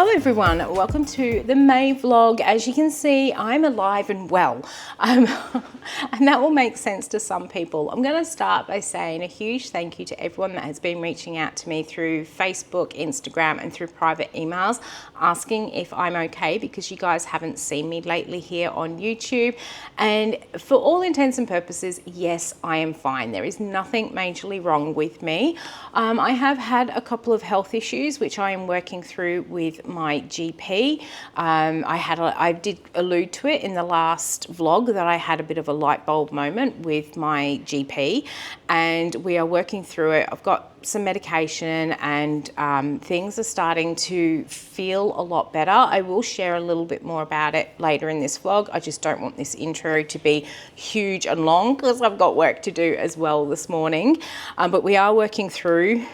Hello everyone, welcome to the May vlog. As you can see, I'm alive and well, and that will make sense to some people. I'm going to start by saying a huge thank you to everyone that has been reaching out to me through Facebook, Instagram and through private emails asking if I'm okay, because you guys haven't seen me lately here on YouTube. And for all intents and purposes, yes, I am fine. There is nothing majorly wrong with me. I have had a couple of health issues which I am working through with my GP. I did allude to it in the last vlog that I had a bit of a light bulb moment with my GP, and we are working through it. I've got some medication and things are starting to feel a lot better. I will share a little bit more about it later in this vlog. I just don't want this intro to be huge and long because I've got work to do as well this morning. But we are working through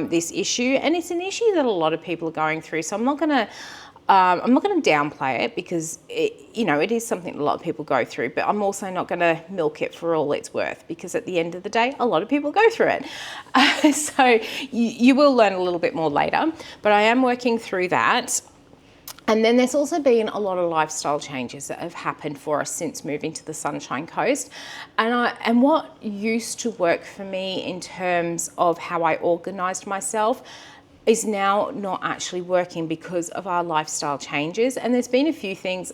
this issue, and it's an issue that a lot of people are going through. So I'm not going to downplay it, because it is something a lot of people go through, but I'm also not going to milk it for all it's worth, because at the end of the day, a lot of people go through it. So you will learn a little bit more later, but I am working through that. And then there's also been a lot of lifestyle changes that have happened for us since moving to the Sunshine Coast. And what used to work for me in terms of how I organised myself is now not actually working because of our lifestyle changes. And there's been a few things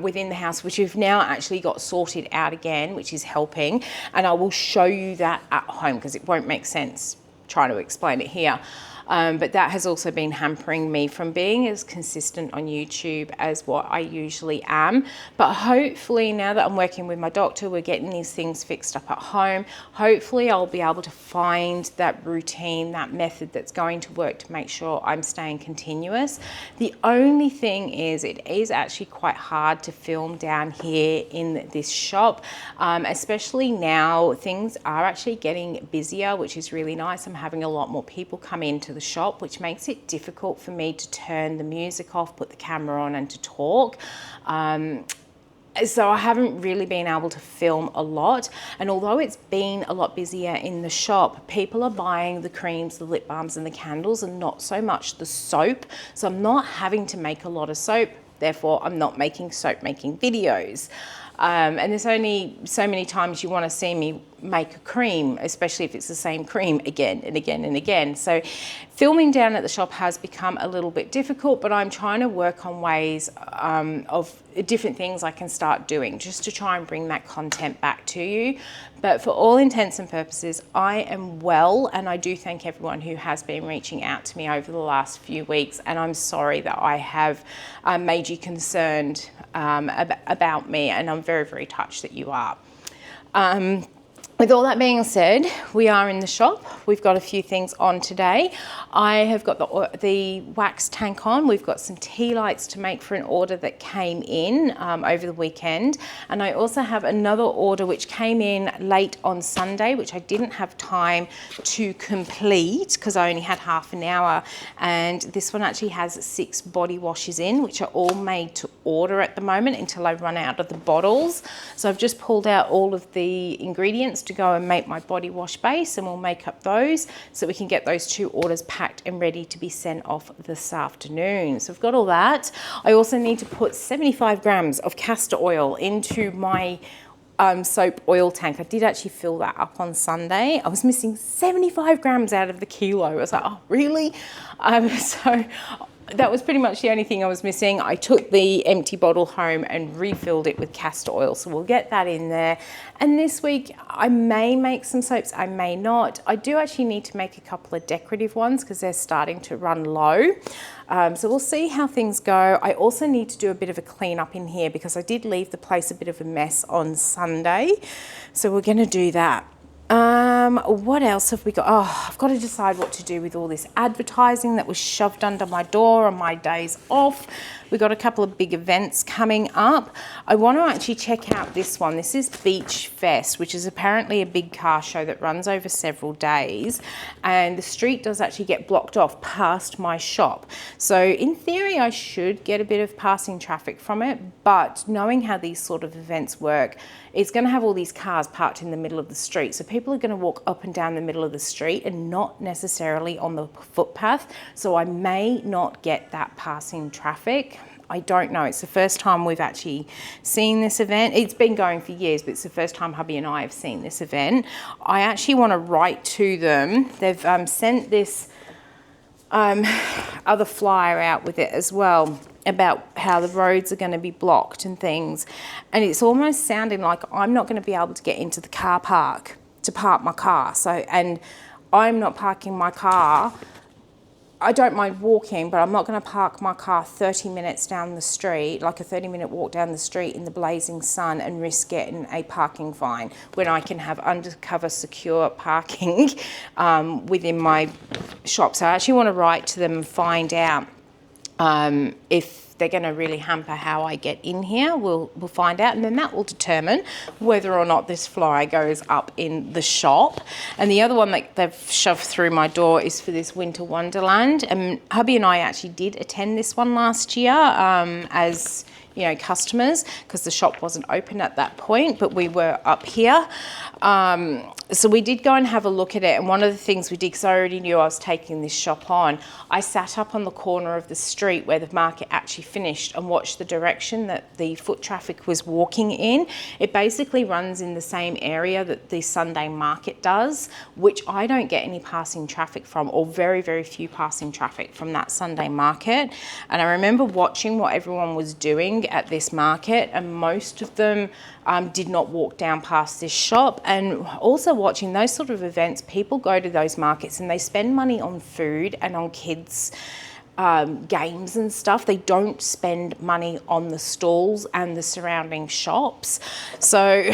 within the house which we've now actually got sorted out again, which is helping. And I will show you that at home because it won't make sense trying to explain it here. But that has also been hampering me from being as consistent on YouTube as what I usually am. But hopefully now that I'm working with my doctor, we're getting these things fixed up at home. Hopefully I'll be able to find that routine, that method that's going to work to make sure I'm staying continuous. The only thing is, it is actually quite hard to film down here in this shop, especially now things are actually getting busier, which is really nice. I'm having a lot more people come into the shop, which makes it difficult for me to turn the music off, put the camera on and to talk. So I haven't really been able to film a lot. And although it's been a lot busier in the shop, people are buying the creams, the lip balms and the candles, and not so much the soap. So I'm not having to make a lot of soap. Therefore, I'm not making soap making videos. And there's only so many times you want to see me make a cream, especially if it's the same cream again and again and again. So filming down at the shop has become a little bit difficult, but I'm trying to work on ways of different things I can start doing just to try and bring that content back to you. But for all intents and purposes, I am well, and I do thank everyone who has been reaching out to me over the last few weeks, and I'm sorry that I have made you concerned about me, and I'm very, very touched that you are. With all that being said, we are in the shop. We've got a few things on today. I have got the wax tank on. We've got some tea lights to make for an order that came in over the weekend. And I also have another order which came in late on Sunday, which I didn't have time to complete because I only had half an hour. And this one actually has 6 body washes in, which are all made to order at the moment until I run out of the bottles. So I've just pulled out all of the ingredients to go and make my body wash base, and we'll make up those so we can get those 2 orders packed and ready to be sent off this afternoon. So I've got all that. I also need to put 75 grams of castor oil into my soap oil tank. I did actually fill that up on Sunday. I was missing 75 grams out of the kilo. I was like, oh, really? So that was pretty much the only thing I was missing. I took the empty bottle home and refilled it with castor oil. So we'll get that in there. And this week I may make some soaps, I may not. I do actually need to make a couple of decorative ones because they're starting to run low. So we'll see how things go. I also need to do a bit of a clean up in here because I did leave the place a bit of a mess on Sunday. So we're going to do that. What else have we got? Oh, I've got to decide what to do with all this advertising that was shoved under my door on my days off. We've got a couple of big events coming up. I want to actually check out this one. This is Beach Fest, which is apparently a big car show that runs over several days, and the street does actually get blocked off past my shop. So in theory, I should get a bit of passing traffic from it, but knowing how these sort of events work, it's going to have all these cars parked in the middle of the street. So people are going to walk up and down the middle of the street and not necessarily on the footpath. So I may not get that passing traffic. I don't know. It's the first time we've actually seen this event. It's been going for years, but it's the first time hubby and I have seen this event. I actually want to write to them. They've sent this other flyer out with it as well, about how the roads are going to be blocked and things. And it's almost sounding like I'm not going to be able to get into the car park to park my car. So, and I'm not parking my car. I don't mind walking, but I'm not going to park my car 30 minutes down the street, like a 30-minute walk down the street in the blazing sun, and risk getting a parking fine when I can have undercover secure parking within my shop. So I actually want to write to them and find out if they're going to really hamper how I get in here. We'll find out, and then that will determine whether or not this flyer goes up in the shop. And the other one that they've shoved through my door is for this Winter Wonderland. And hubby and I actually did attend this one last year as customers, because the shop wasn't open at that point, but we were up here. So we did go and have a look at it, and one of the things we did, because I already knew I was taking this shop on, I sat up on the corner of the street where the market actually finished and watched the direction that the foot traffic was walking in. It basically runs in the same area that the Sunday market does, which I don't get any passing traffic from, or very, very few passing traffic from that Sunday market. And I remember watching what everyone was doing at this market, and most of them did not walk down past this shop. And also watching those sort of events, people go to those markets and they spend money on food and on kids' games and stuff. They don't spend money on the stalls and the surrounding shops. So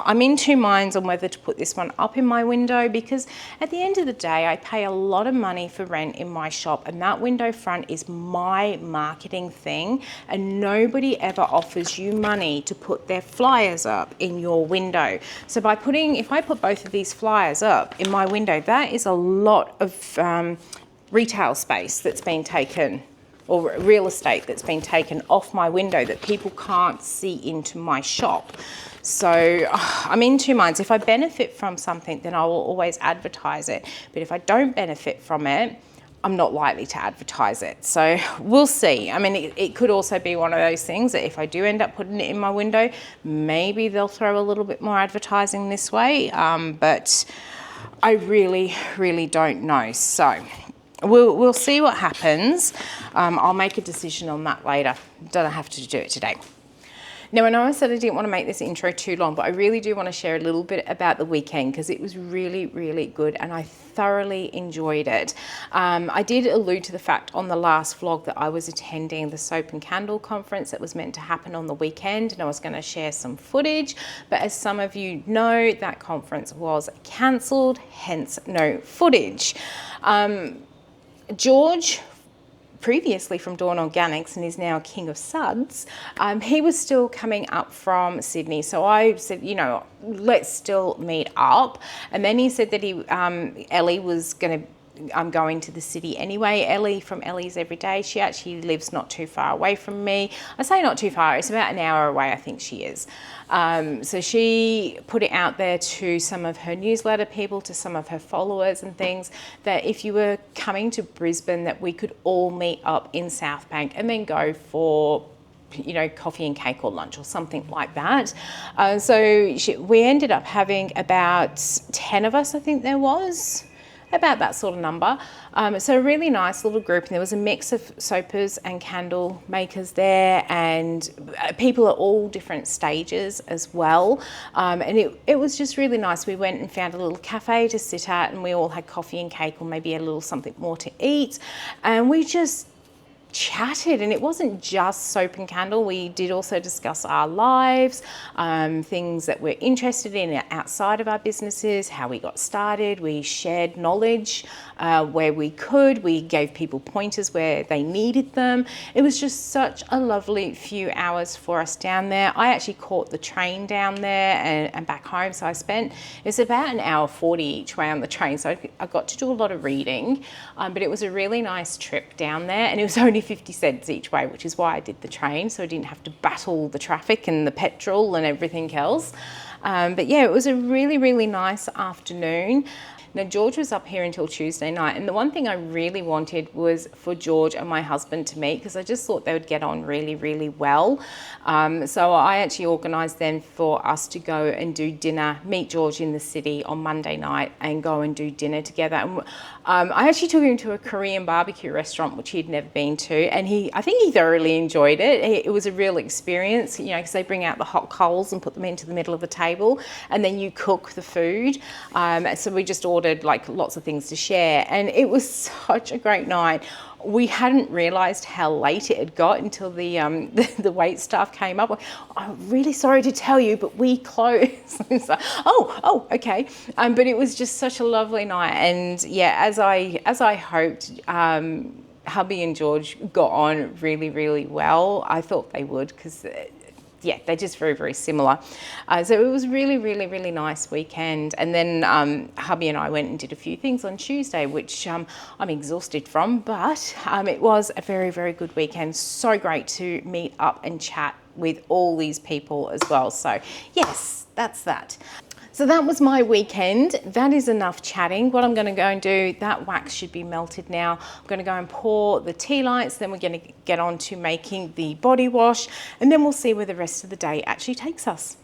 I'm in two minds on whether to put this one up in my window, because at the end of the day, I pay a lot of money for rent in my shop, and that window front is my marketing thing, and nobody ever offers you money to put their flyers up in your window. So if I put both of these flyers up in my window, that is a lot of retail space that's been taken, or real estate that's been taken off my window that people can't see into my shop. So I'm in two minds. If I benefit from something, then I will always advertise it. But if I don't benefit from it, I'm not likely to advertise it. So we'll see. I mean, it could also be one of those things that if I do end up putting it in my window, maybe they'll throw a little bit more advertising this way. But I really, really don't know. So we'll see what happens. I'll make a decision on that later. Don't have to do it today. Now, I know I said I didn't want to make this intro too long, but I really do want to share a little bit about the weekend, because it was really, really good and I thoroughly enjoyed it. I did allude to the fact on the last vlog that I was attending the Soap and Candle conference that was meant to happen on the weekend, and I was going to share some footage, but as some of you know, that conference was cancelled, hence no footage. George, previously from Dawn Organics and is now King of Suds, he was still coming up from Sydney. So I said, let's still meet up. And then he said that Ellie was going to going to the city anyway. Ellie from Ellie's Everyday, she actually lives not too far away from me. I say not too far, it's about an hour away, I think she is. So she put it out there to some of her newsletter people, to some of her followers and things, that if you were coming to Brisbane, that we could all meet up in South Bank and then go for coffee and cake or lunch or something like that. So we ended up having about 10 of us, I think there was. About that sort of number. So a really nice little group, and there was a mix of soapers and candle makers there, and people at all different stages as well. And it was just really nice. We went and found a little cafe to sit at, and we all had coffee and cake, or maybe a little something more to eat. And we just chatted, and it wasn't just soap and candle. We did also discuss our lives, things that we're interested in outside of our businesses, how we got started. We shared knowledge where we could. We gave people pointers where they needed them. It was just such a lovely few hours for us down there. I actually caught the train down there and back home, so it's about an hour 40 each way on the train, so I got to do a lot of reading, but it was a really nice trip down there, and it was only 50 cents each way, which is why I did the train, so I didn't have to battle the traffic and the petrol and everything else. But yeah, it was a really, really nice afternoon. Now, George was up here until Tuesday night, and the one thing I really wanted was for George and my husband to meet, because I just thought they would get on really, really well. So I actually organised then for us to go and do dinner, meet George in the city on Monday night and go and do dinner together. And I actually took him to a Korean barbecue restaurant, which he'd never been to, and I think he thoroughly enjoyed it. It was a real experience, you know, because they bring out the hot coals and put them into the middle of the table, and then you cook the food. So we just ordered like lots of things to share, and it was such a great night. We hadn't realised how late it had got until the wait staff came up. I'm really sorry to tell you, but we closed. So, oh, okay. But it was just such a lovely night, and yeah, as I hoped, hubby and George got on really, really well. I thought they would, because yeah, they're just very, very similar. So it was really, really, really nice weekend. And then hubby and I went and did a few things on Tuesday, which I'm exhausted from, but it was a very, very good weekend. So great to meet up and chat with all these people as well. So yes, that's that. So that was my weekend. That is enough chatting. What I'm going to go and do, that wax should be melted now. I'm going to go and pour the tea lights, then we're going to get on to making the body wash, and then we'll see where the rest of the day actually takes us.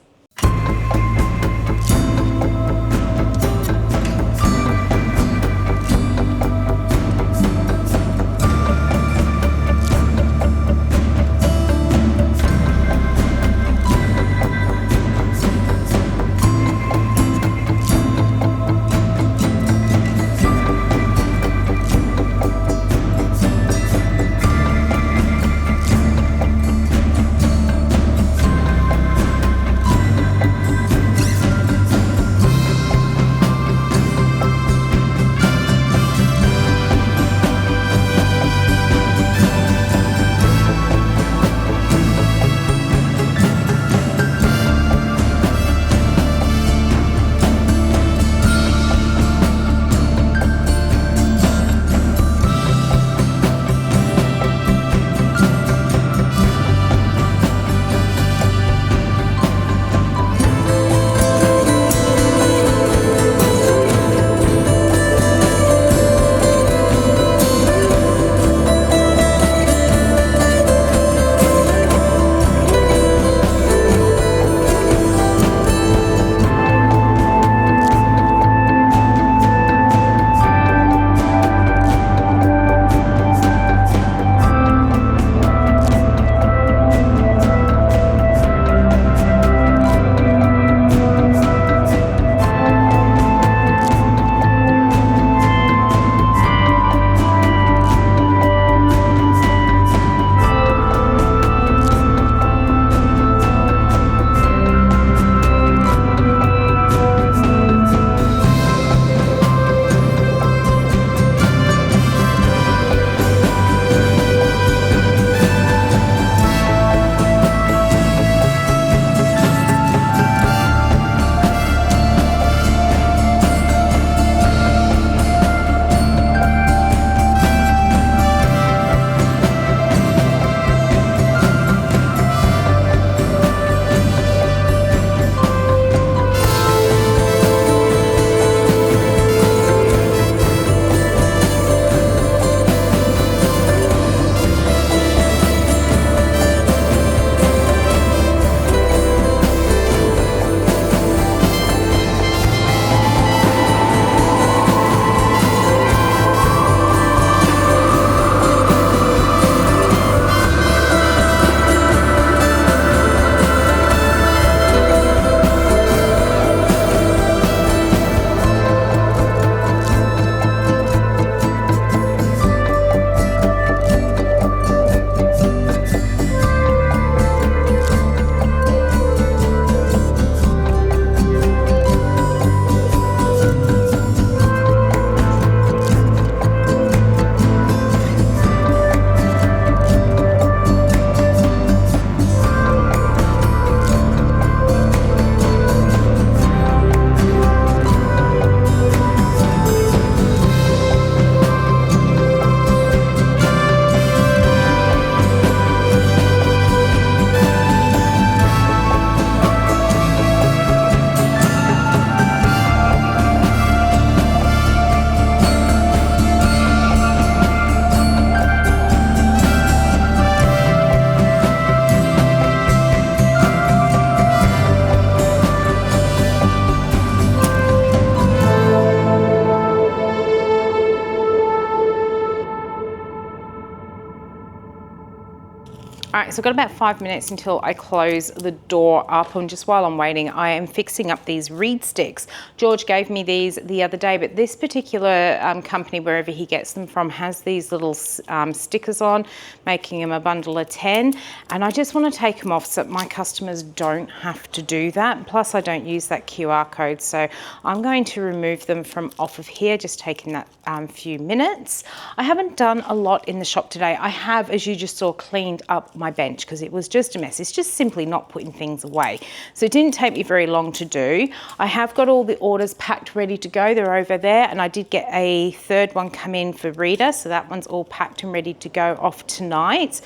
All right, so I've got about 5 minutes until I close the door up, and just while I'm waiting, I am fixing up these reed sticks. George gave me these the other day, but this particular company, wherever he gets them from, has these little stickers on, making them a bundle of 10, and I just want to take them off so that my customers don't have to do that. Plus, I don't use that QR code, so I'm going to remove them from off of here, just taking that few minutes. I haven't done a lot in the shop today. I have, as you just saw, cleaned up my bench because it was just a mess. It's just simply not putting things away. So it didn't take me very long to do. I have got all the orders packed, ready to go. They're over there, and I did get a third one come in for Rita, so that one's all packed and ready to go off tonight.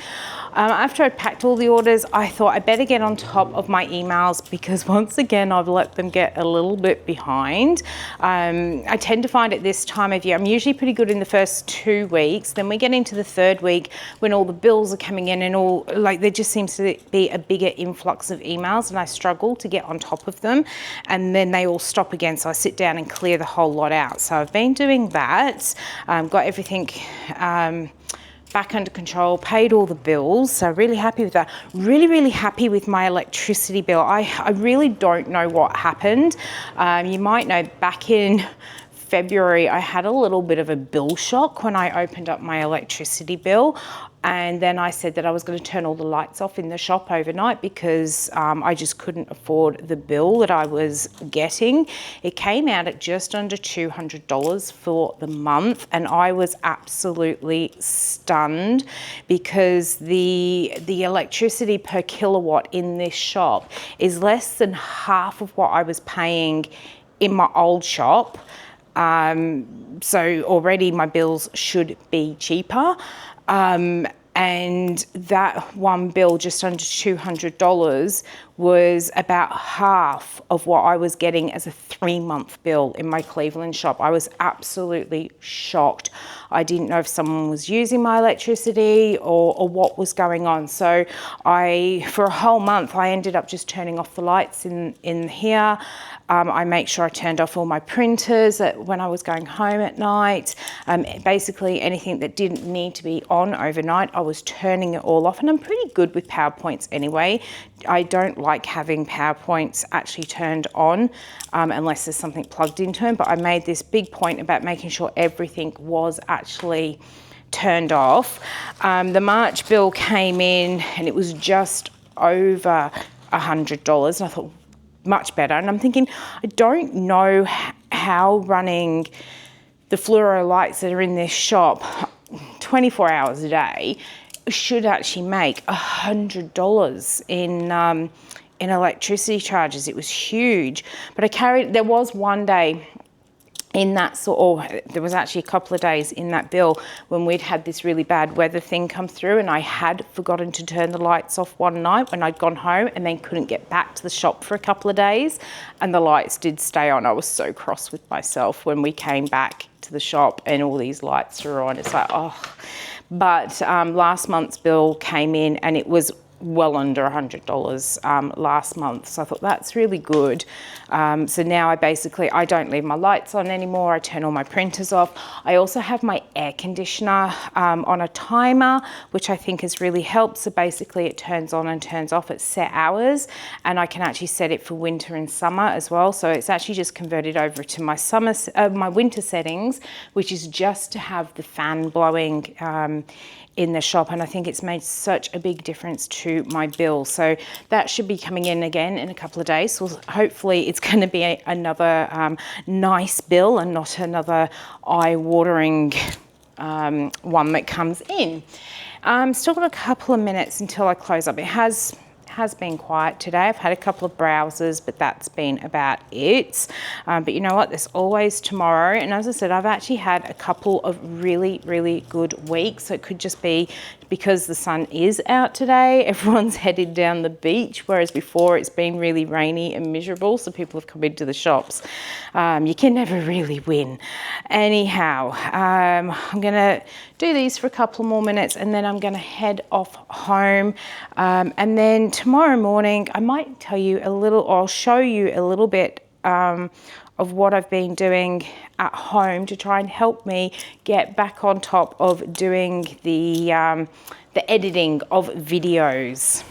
After I'd packed all the orders, I thought I better get on top of my emails because once again, I've let them get a little bit behind. I tend to find at this time of year, I'm usually pretty good in the first 2 weeks. Then we get into the third week when all the bills are coming in and all, like, there just seems to be a bigger influx of emails, and I struggle to get on top of them, and then they all stop again, so I sit down and clear the whole lot out. So I've been doing that, got everything back under control, paid all the bills, so really happy with that. Really happy with my electricity bill. I really don't know what happened. You might know back in February, I had a little bit of a bill shock when I opened up my electricity bill. And then I said that I was going to turn all the lights off in the shop overnight because I just couldn't afford the bill that I was getting. It came out at just under $200 for the month, and I was absolutely stunned because the electricity per kilowatt in this shop is less than half of what I was paying in my old shop. So already my bills should be cheaper. And that one bill, just under $200, was about half of what I was getting as a 3-month bill in my Cleveland shop. I was absolutely shocked. I didn't know if someone was using my electricity or what was going on. So for a whole month, I ended up just turning off the lights in here. I make sure I turned off all my printers when I was going home at night. Basically anything that didn't need to be on overnight, I was turning it all off. And I'm pretty good with PowerPoints anyway. I don't like having PowerPoints actually turned on unless there's something plugged into them. But I made this big point about making sure everything was actually turned off. The March bill came in and it was just over $100. And I thought, much better. And I'm thinking, I don't know how running the fluoro lights that are in this shop 24 hours a day should actually make $100 in electricity charges. It was huge. But there was one day in that there was actually a couple of days in that bill when we'd had this really bad weather thing come through, and I had forgotten to turn the lights off one night when I'd gone home and then couldn't get back to the shop for a couple of days, and the lights did stay on. I was so cross with myself when we came back to the shop and all these lights were on. It's like, oh. But last month's bill came in and it was well under $100 last month. So I thought that's really good. So now I don't leave my lights on anymore. I turn all my printers off. I also have my air conditioner on a timer, which I think has really helped. So basically it turns on and turns off at set hours, and I can actually set it for winter and summer as well. So it's actually just converted over to my winter settings, which is just to have the fan blowing in the shop, and I think it's made such a big difference to my bill. So that should be coming in again in a couple of days. So hopefully it's going to be another nice bill and not another eye-watering one that comes in. Still got a couple of minutes until I close up. It has been quiet today. I've had a couple of browsers, but that's been about it. But you know what? There's always tomorrow. And as I said, I've actually had a couple of really good weeks. So it could just be because the sun is out today, everyone's headed down the beach, whereas before it's been really rainy and miserable, so people have come into the shops. You can never really win. Anyhow, I'm gonna do these for a couple more minutes and then I'm gonna head off home. And then tomorrow morning, I might tell you a little, or I'll show you a little bit of what I've been doing at home to try and help me get back on top of doing the editing of videos.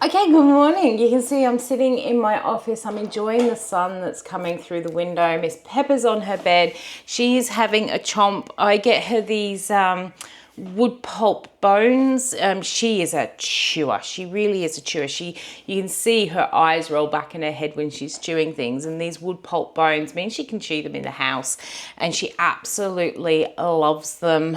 Okay, good morning. You can see I'm sitting in my office. I'm enjoying the sun that's coming through the window. Miss Pepper's on her bed. She's having a chomp. I get her these wood pulp bones. She is a chewer. She really is a chewer. You can see her eyes roll back in her head when she's chewing things, and these wood pulp bones mean she can chew them in the house, and she absolutely loves them.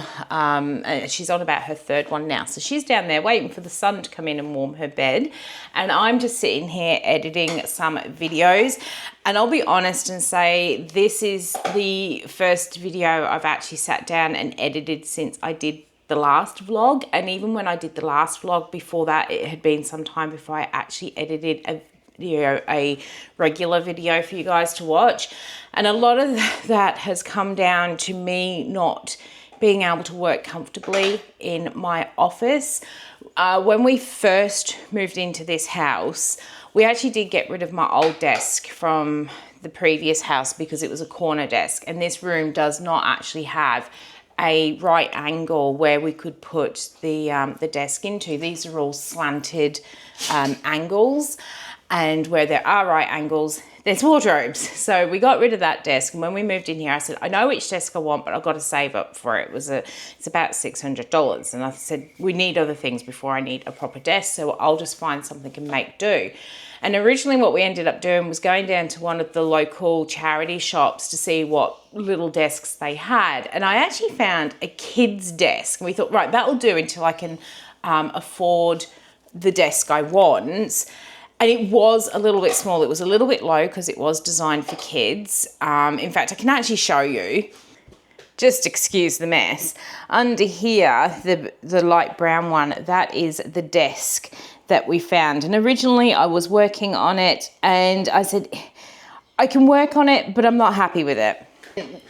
She's on about her third one now, so she's down there waiting for the sun to come in and warm her bed, and I'm just sitting here editing some videos. And I'll be honest and say this is the first video I've actually sat down and edited since I did the last vlog. And even when I did the last vlog before that, it had been some time before I actually edited a regular video for you guys to watch. And a lot of that has come down to me not being able to work comfortably in my office. When we first moved into this house, we actually did get rid of my old desk from the previous house because it was a corner desk, and this room does not actually have a right angle where we could put the desk into. These are all slanted angles, and where there are right angles, there's wardrobes. So we got rid of that desk, and when we moved in here, I said, I know which desk I want, but I've got to save up for it. It's about $600, and I said, we need other things before I need a proper desk, so I'll just find something and make do. And originally what we ended up doing was going down to one of the local charity shops to see what little desks they had. And I actually found a kid's desk. And we thought, right, that'll do until I can afford the desk I want. And it was a little bit small. It was a little bit low because it was designed for kids. In fact, I can actually show you. Just excuse the mess. Under here, the light brown one, that is the desk that we found. And originally I was working on it and I said, I can work on it, but I'm not happy with it.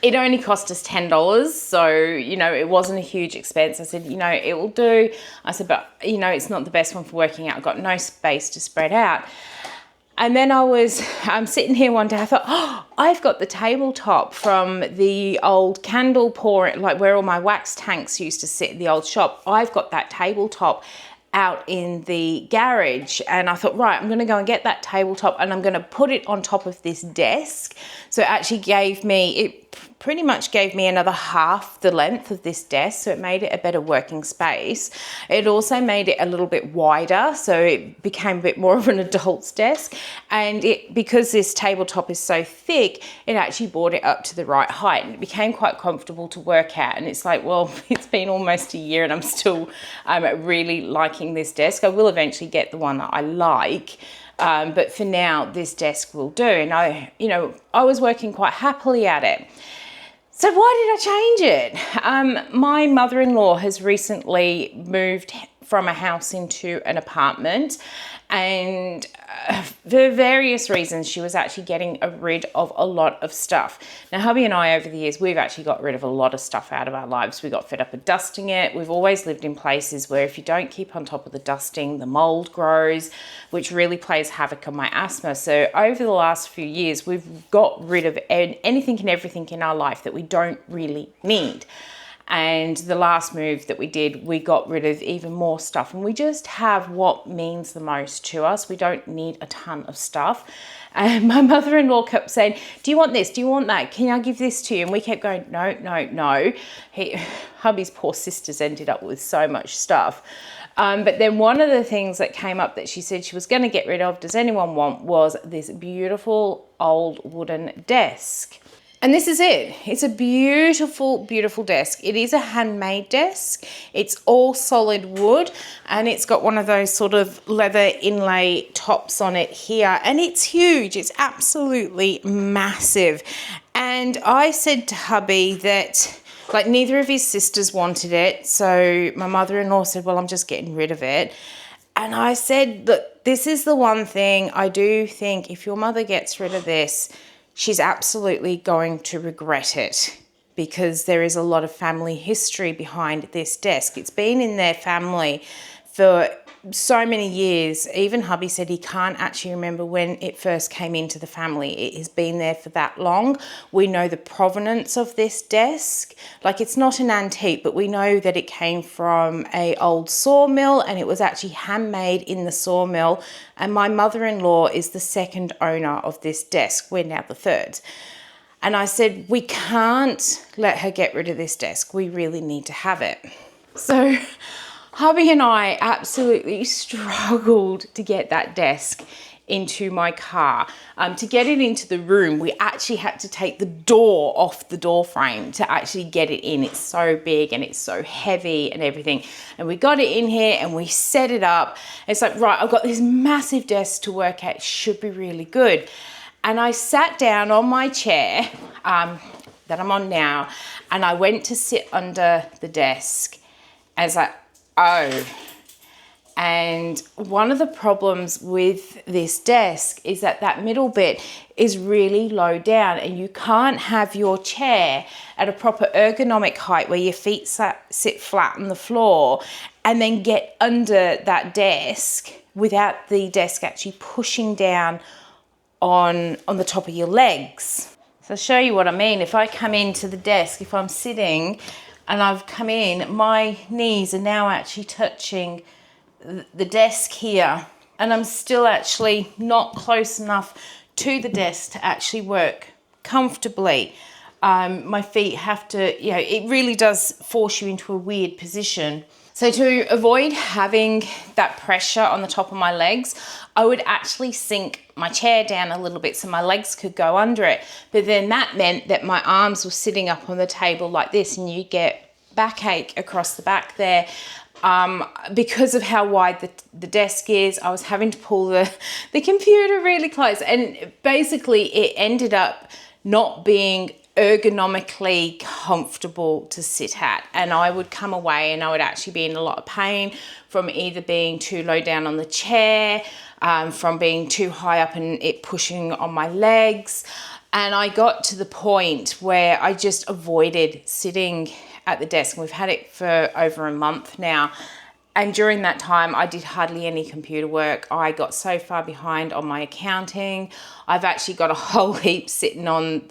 It only cost us $10. So, you know, it wasn't a huge expense. I said, you know, it will do. I said, but you know, it's not the best one for working out. I've got no space to spread out. And then I'm sitting here one day, I thought, oh, I've got the tabletop from the old candle pouring, like where all my wax tanks used to sit in the old shop. I've got that tabletop out in the garage, and I thought, right, I'm going to go and get that tabletop and I'm going to put it on top of this desk. So it actually pretty much gave me another half the length of this desk, so it made it a better working space. It also made it a little bit wider, so it became a bit more of an adult's desk. And because this tabletop is so thick, it actually brought it up to the right height, and it became quite comfortable to work at. And it's like, well, it's been almost a year and I'm still really liking this desk. I will eventually get the one that I like. But for now, this desk will do. And I was working quite happily at it. So why did I change it? My mother-in-law has recently moved from a house into an apartment, and for various reasons, she was actually getting rid of a lot of stuff. Now, hubby and I, over the years, we've actually got rid of a lot of stuff out of our lives. We got fed up with dusting it. We've always lived in places where if you don't keep on top of the dusting, the mold grows, which really plays havoc on my asthma. So over the last few years, we've got rid of anything and everything in our life that we don't really need. And the last move that we did, we got rid of even more stuff, and we just have what means the most to us. We don't need a ton of stuff. And my mother-in-law kept saying, do you want this? Do you want that? Can I give this to you? And we kept going, no, no, no. Hubby's poor sisters ended up with so much stuff. But then one of the things that came up that she said she was going to get rid of, does anyone want, was this beautiful old wooden desk. And this is it. It's a beautiful, beautiful desk. It is a handmade desk. It's all solid wood, and it's got one of those sort of leather inlay tops on it here. And it's huge. It's absolutely massive. And I said to hubby that, like, neither of his sisters wanted it. So my mother-in-law said, well, I'm just getting rid of it. And I said, look, this is the one thing I do think if your mother gets rid of this, she's absolutely going to regret it, because there is a lot of family history behind this desk. It's been in their family for so many years. Even hubby said he can't actually remember when it first came into the family. It has been there for that long. We know the provenance of this desk. Like, it's not an antique, but we know that it came from a old sawmill, and it was actually handmade in the sawmill. And my mother-in-law is the second owner of this desk. We're now the third. And I said, we can't let her get rid of this desk. We really need to have it. So hubby and I absolutely struggled to get that desk into my car. To get it into the room, we actually had to take the door off the door frame to actually get it in. It's so big and it's so heavy and everything. And we got it in here and we set it up. It's like, right, I've got this massive desk to work at. It should be really good. And I sat down on my chair that I'm on now, and I went to sit under the desk. And it's like, oh. And one of the problems with this desk is that that middle bit is really low down, and you can't have your chair at a proper ergonomic height where your feet sit flat on the floor and then get under that desk without the desk actually pushing down on the top of your legs. So I'll show you what I mean. If I come into the desk, if I'm sitting and I've come in, my knees are now actually touching the desk here, and I'm still actually not close enough to the desk to actually work comfortably. My feet have to, it really does force you into a weird position. So to avoid having that pressure on the top of my legs, I would actually sink my chair down a little bit so my legs could go under it. But then that meant that my arms were sitting up on the table like this, and you get backache across the back there. Because of how wide the desk is, I was having to pull the computer really close, and basically it ended up not being ergonomically comfortable to sit at. And I would come away and I would actually be in a lot of pain from either being too low down on the chair, from being too high up and it pushing on my legs. And I got to the point where I just avoided sitting at the desk. We've had it for over a month now. And during that time, I did hardly any computer work. I got so far behind on my accounting. I've actually got a whole heap sitting on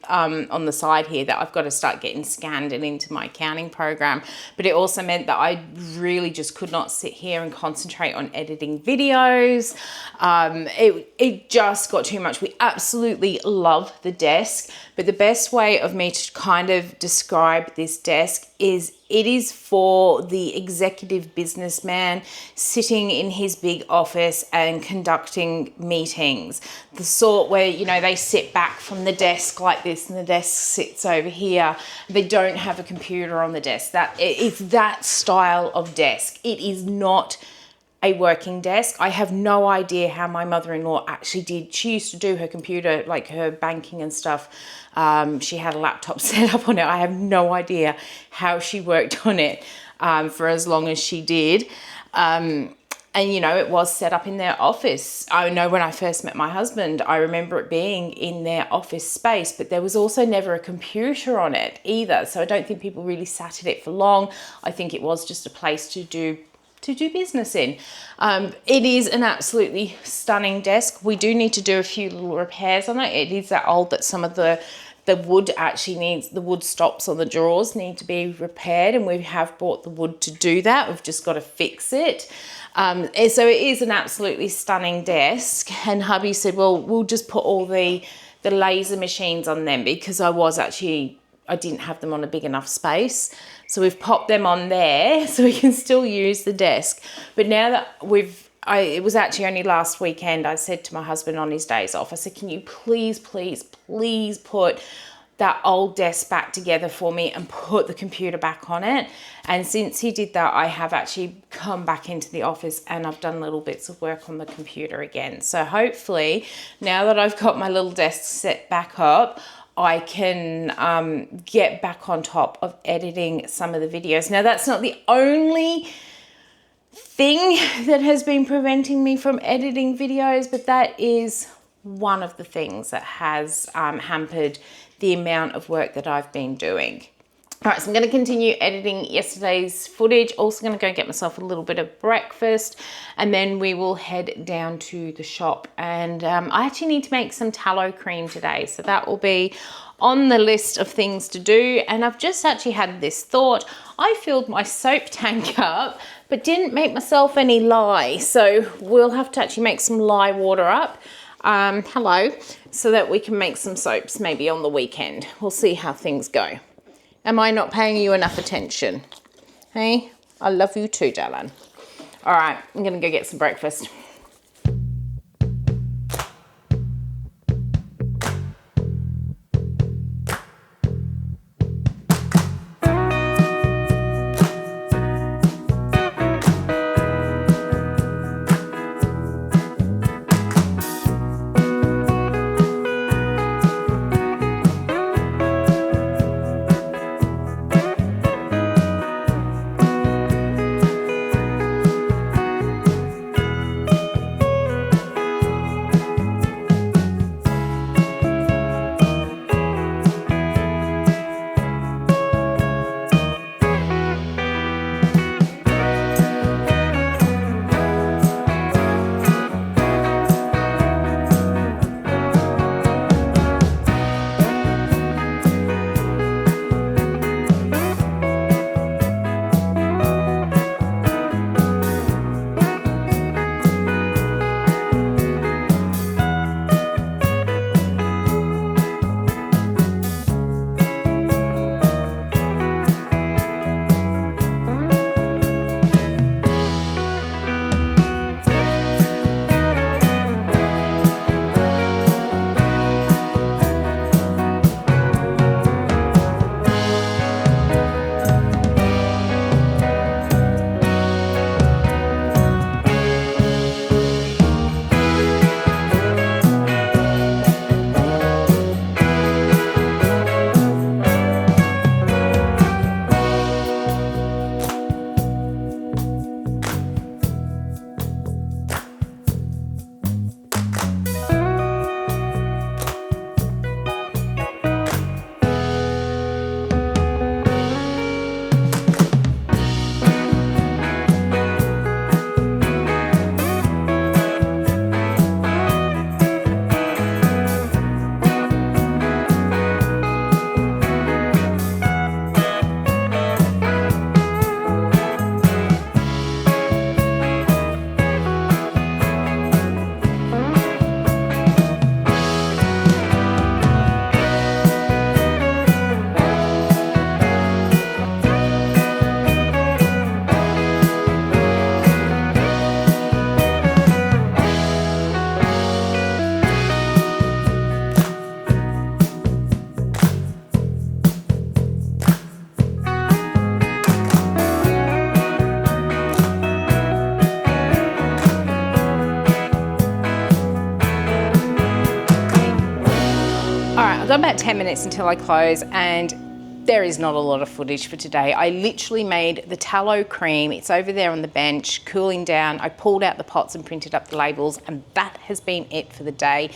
the side here that I've got to start getting scanned and into my accounting program. But it also meant that I really just could not sit here and concentrate on editing videos. It just got too much. We absolutely love the desk, but the best way of me to kind of describe this desk is it is for the executive businessman sitting in his big office and conducting meetings. The sort where, they sit back from the desk like this and the desk sits over here. They don't have a computer on the desk. It's that style of desk. It is not a working desk. I have no idea how my mother-in-law actually did. She used to do her computer, like her banking and stuff. She had a laptop set up on it. I have no idea how she worked on it for as long as she did. And, it was set up in their office. I know when I first met my husband, I remember it being in their office space, but there was also never a computer on it either. So I don't think people really sat at it for long. I think it was just a place to do business in. It is an absolutely stunning desk. We do need to do a few little repairs on it. It is that old that some of the wood actually needs, the wood stops on the drawers need to be repaired, and we have bought the wood to do that. We've just got to fix it. So it is an absolutely stunning desk, and hubby said, well, we'll just put all the laser machines on them, because I didn't have them on a big enough space. So we've popped them on there so we can still use the desk. But now that it was actually only last weekend, I said to my husband on his days off, I said, can you please put that old desk back together for me and put the computer back on it? And since he did that, I have actually come back into the office and I've done little bits of work on the computer again. So hopefully now that I've got my little desk set back up, I can get back on top of editing some of the videos. Now, that's not the only thing that has been preventing me from editing videos, but that is one of the things that has hampered the amount of work that I've been doing. All right, so I'm going to continue editing yesterday's footage. Also going to go get myself a little bit of breakfast, and then we will head down to the shop. And I actually need to make some tallow cream today, so that will be on the list of things to do. And I've just actually had this thought. I filled my soap tank up, but didn't make myself any lye. So we'll have to actually make some lye water up. So that we can make some soaps maybe on the weekend. We'll see how things go. Am I not paying you enough attention? Hey, I love you too, darling. All right, I'm gonna go get some breakfast. I've got about 10 minutes until I close, and there is not a lot of footage for today. I literally made the tallow cream. It's over there on the bench, cooling down. I pulled out the pots and printed up the labels, and that has been it for the day.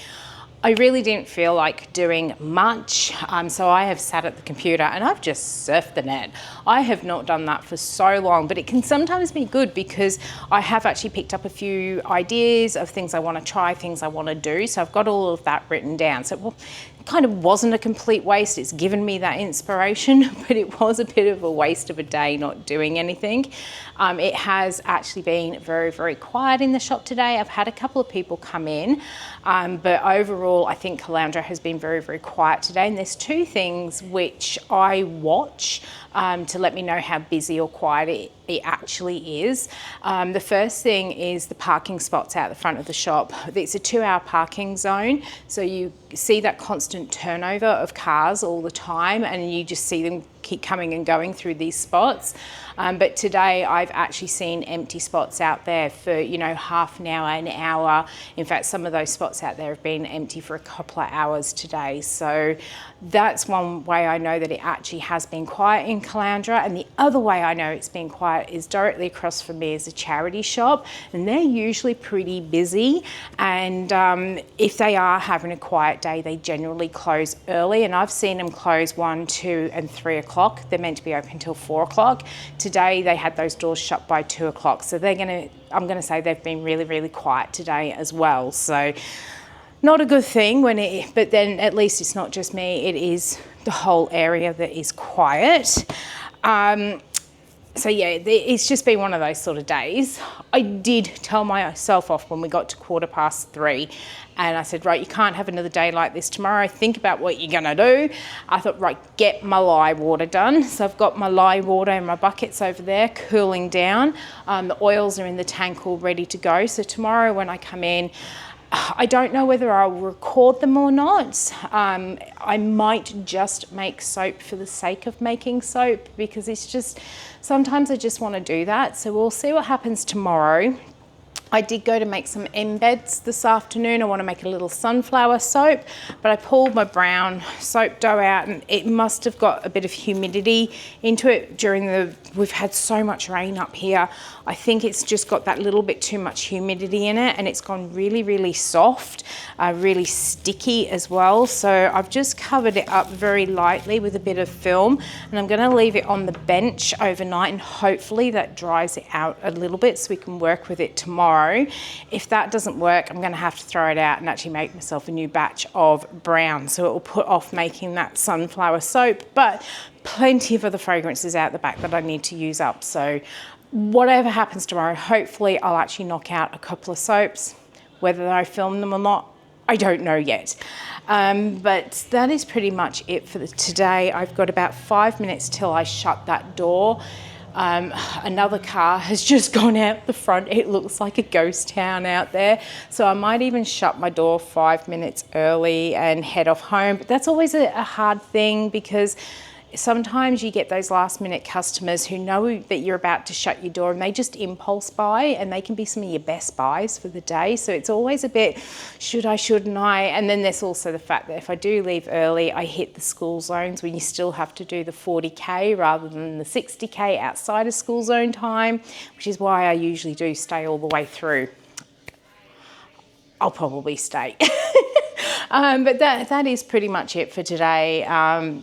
I really didn't feel like doing much, so I have sat at the computer and I've just surfed the net. I have not done that for so long, but it can sometimes be good because I have actually picked up a few ideas of things I want to try, things I want to do. So I've got all of that written down. So it kind of wasn't a complete waste. It's given me that inspiration, but it was a bit of a waste of a day not doing anything. It has actually been very, very quiet in the shop today. I've had a couple of people come in, but overall, I think Caloundra has been very, very quiet today. And there's two things which I watch to let me know how busy or quiet it actually is. The first thing is the parking spots out the front of the shop. It's a 2-hour parking zone, so you see that constant turnover of cars all the time, and you just see them keep coming and going through these spots. But today I've actually seen empty spots out there for, you know, half an hour, an hour. In fact, some of those spots out there have been empty for a couple of hours today. So that's one way I know that it actually has been quiet in Caloundra. And the other way I know it's been quiet is directly across from me is a charity shop, and they're usually pretty busy. And if they are having a quiet day, they generally close early. And I've seen them close 1, 2 and 3 o'clock. They're meant to be open until 4 o'clock. Today they had those doors shut by 2 o'clock. So I'm gonna say they've been really, really quiet today as well. So not a good thing but then at least it's not just me, it is the whole area that is quiet. So yeah, it's just been one of those sort of days. I did tell myself off when we got to 3:15, and I said, right, you can't have another day like this tomorrow. Think about what you're gonna do. I thought, right, get my lye water done. So I've got my lye water in my buckets over there, cooling down. The oils are in the tank all ready to go. So tomorrow when I come in, I don't know whether I'll record them or not. I might just make soap for the sake of making soap, because it's just, sometimes I just want to do that. So we'll see what happens tomorrow. I did go to make some embeds this afternoon. I want to make a little sunflower soap, but I pulled my brown soap dough out and it must have got a bit of humidity into it we've had so much rain up here. I think it's just got that little bit too much humidity in it, and it's gone really, really soft, really sticky as well. So I've just covered it up very lightly with a bit of film, and I'm going to leave it on the bench overnight, and hopefully that dries it out a little bit so we can work with it tomorrow. If that doesn't work, I'm going to have to throw it out and actually make myself a new batch of brown, so it will put off making that sunflower soap. But plenty of other fragrances out the back that I need to use up. So whatever happens tomorrow, hopefully I'll actually knock out a couple of soaps. Whether I film them or not, I don't know yet. But that is pretty much it for today. I've got about 5 minutes till I shut that door. Another car has just gone out the front. It looks like a ghost town out there. So I might even shut my door 5 minutes early and head off home. But that's always a hard thing, because sometimes you get those last minute customers who know that you're about to shut your door and they just impulse buy, and they can be some of your best buys for the day. So it's always a bit, should I, shouldn't I? And then there's also the fact that if I do leave early, I hit the school zones when you still have to do the 40K rather than the 60K outside of school zone time, which is why I usually do stay all the way through. I'll probably stay. But that is pretty much it for today.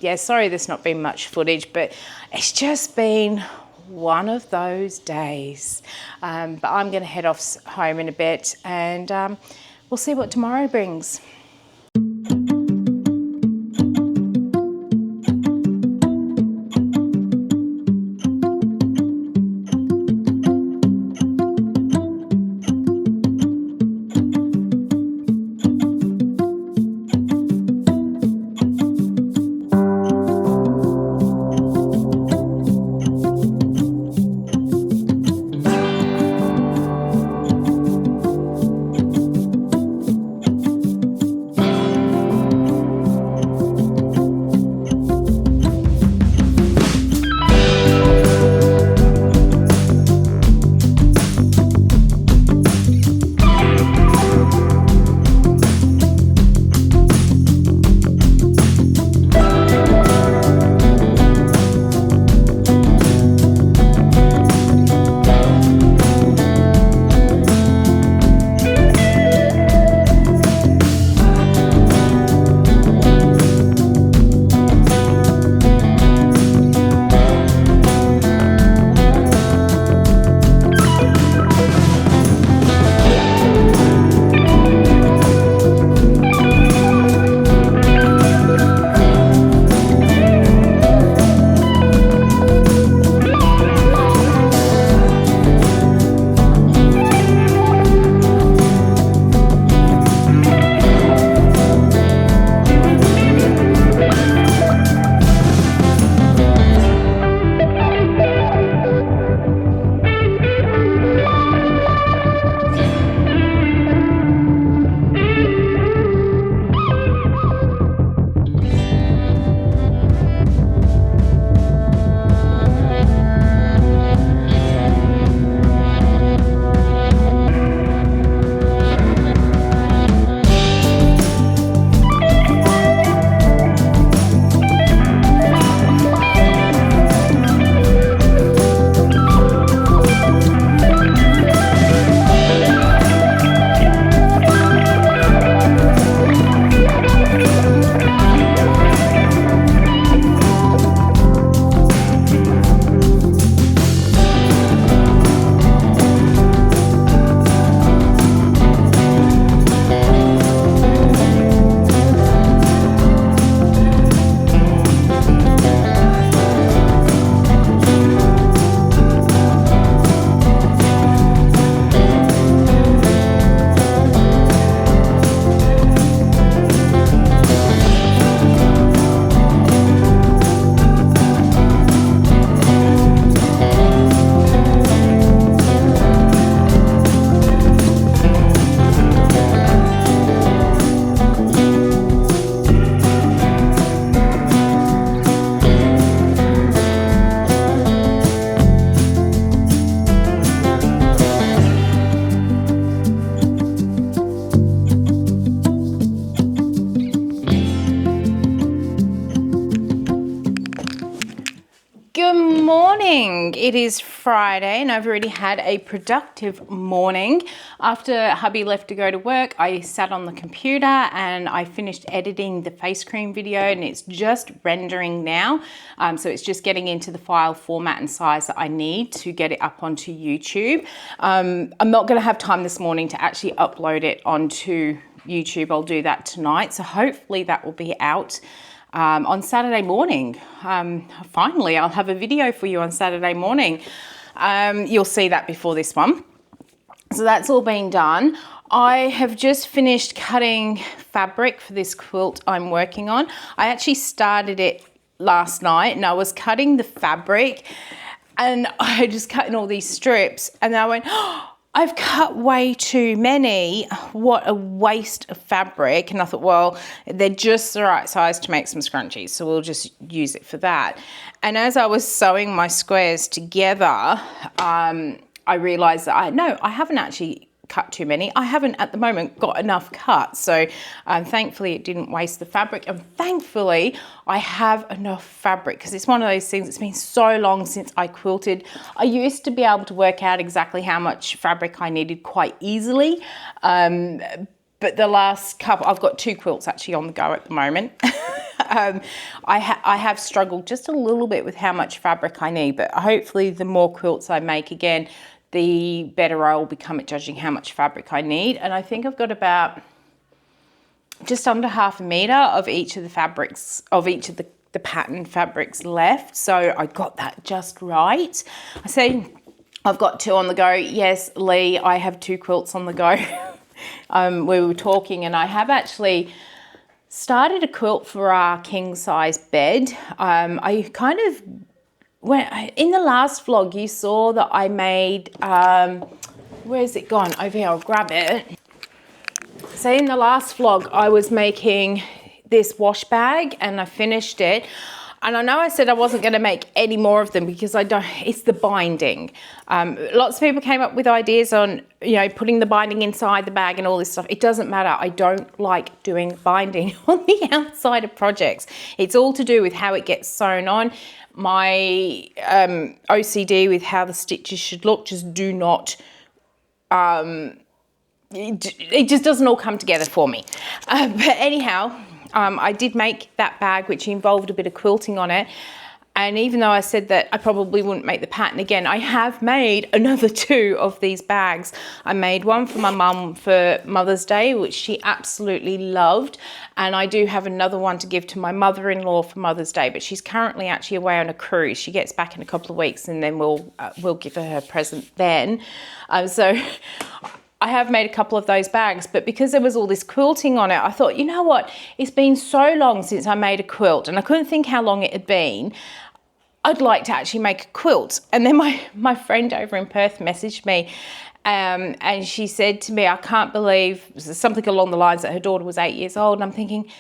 Yeah, sorry there's not been much footage, but it's just been one of those days. But I'm going to head off home in a bit, and we'll see what tomorrow brings. Good morning. It is Friday and I've already had a productive morning. After hubby left to go to work, I sat on the computer and I finished editing the face cream video, and it's just rendering now. So it's just getting into the file format and size that I need to get it up onto YouTube. I'm not going to have time this morning to actually upload it onto YouTube. I'll do that tonight. So hopefully that will be out on Saturday morning. Finally, I'll have a video for you on Saturday morning. You'll see that before this one. So that's all been done. I have just finished cutting fabric for this quilt I'm working on. I actually started it last night and I was cutting the fabric and I just cut in all these strips, and then I went, oh, I've cut way too many. What a waste of fabric. And I thought, well, they're just the right size to make some scrunchies, so we'll just use it for that. And as I was sewing my squares together, I realized that I haven't actually cut too many. I haven't at the moment got enough cut. So thankfully it didn't waste the fabric, and thankfully I have enough fabric, because it's one of those things, it's been so long since I quilted. I used to be able to work out exactly how much fabric I needed quite easily. But the last couple, I've got 2 quilts actually on the go at the moment. I have struggled just a little bit with how much fabric I need, but hopefully the more quilts I make, again, the better I will become at judging how much fabric I need. And I think I've got about just under ½ meter of each of the fabrics, of each of the pattern fabrics left. So I got that just right. I say I've got 2 on the go. Yes, Lee, I have 2 quilts on the go. We were talking, and I have actually started a quilt for our king size bed. I kind of, in the last vlog, you saw that I made, where's it gone? Over here, I'll grab it. So in the last vlog, I was making this wash bag and I finished it. And I know I said I wasn't going to make any more of them because it's the binding. Lots of people came up with ideas on, putting the binding inside the bag and all this stuff. It doesn't matter. I don't like doing binding on the outside of projects. It's all to do with how it gets sewn on. My OCD with how the stitches should look just do not, it just doesn't all come together for me. But anyhow, I did make that bag, which involved a bit of quilting on it. And even though I said that I probably wouldn't make the pattern again, I have made another 2 of these bags. I made one for my mum for Mother's Day, which she absolutely loved. And I do have another one to give to my mother-in-law for Mother's Day, but she's currently actually away on a cruise. She gets back in a couple of weeks, and then we'll give her present then. So I have made a couple of those bags, but because there was all this quilting on it, I thought, you know what? It's been so long since I made a quilt, and I couldn't think how long it had been. I'd like to actually make a quilt. And then my friend over in Perth messaged me, and she said to me, I can't believe, something along the lines that her daughter was 8 years old. And I'm thinking,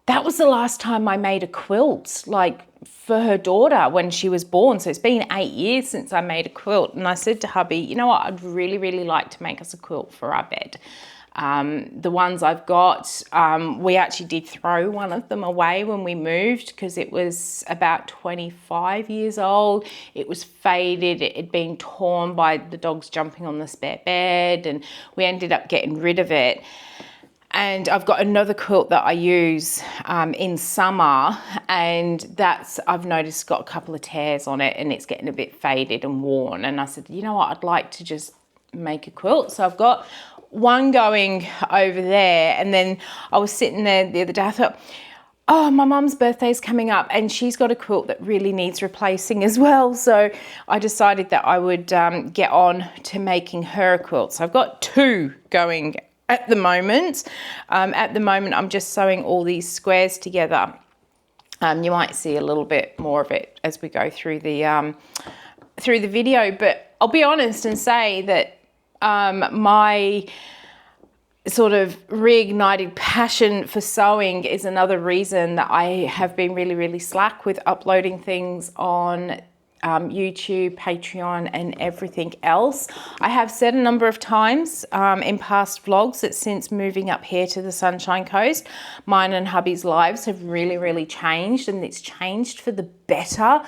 that was the last time I made a quilt, like for her daughter when she was born. So it's been 8 years since I made a quilt. And I said to hubby, you know what, I'd really, really like to make us a quilt for our bed. The ones I've got, we actually did throw one of them away when we moved because it was about 25 years old. It was faded. It had been torn by the dogs jumping on the spare bed, and we ended up getting rid of it. And I've got another quilt that I use in summer, and I've noticed got a couple of tears on it, and it's getting a bit faded and worn. And I said, you know what, I'd like to just make a quilt. So I've got one going over there, and then I was sitting there the other day, I thought, oh, my mum's birthday's coming up and she's got a quilt that really needs replacing as well. So I decided that I would get on to making her a quilt. So I've got 2 going at the moment. At the moment, I'm just sewing all these squares together. You might see a little bit more of it as we go through the video, but I'll be honest and say that my sort of reignited passion for sewing is another reason that I have been really, really slack with uploading things on YouTube, Patreon, and everything else. I have said a number of times in past vlogs that since moving up here to the Sunshine Coast, mine and hubby's lives have really, really changed, and it's changed for the better.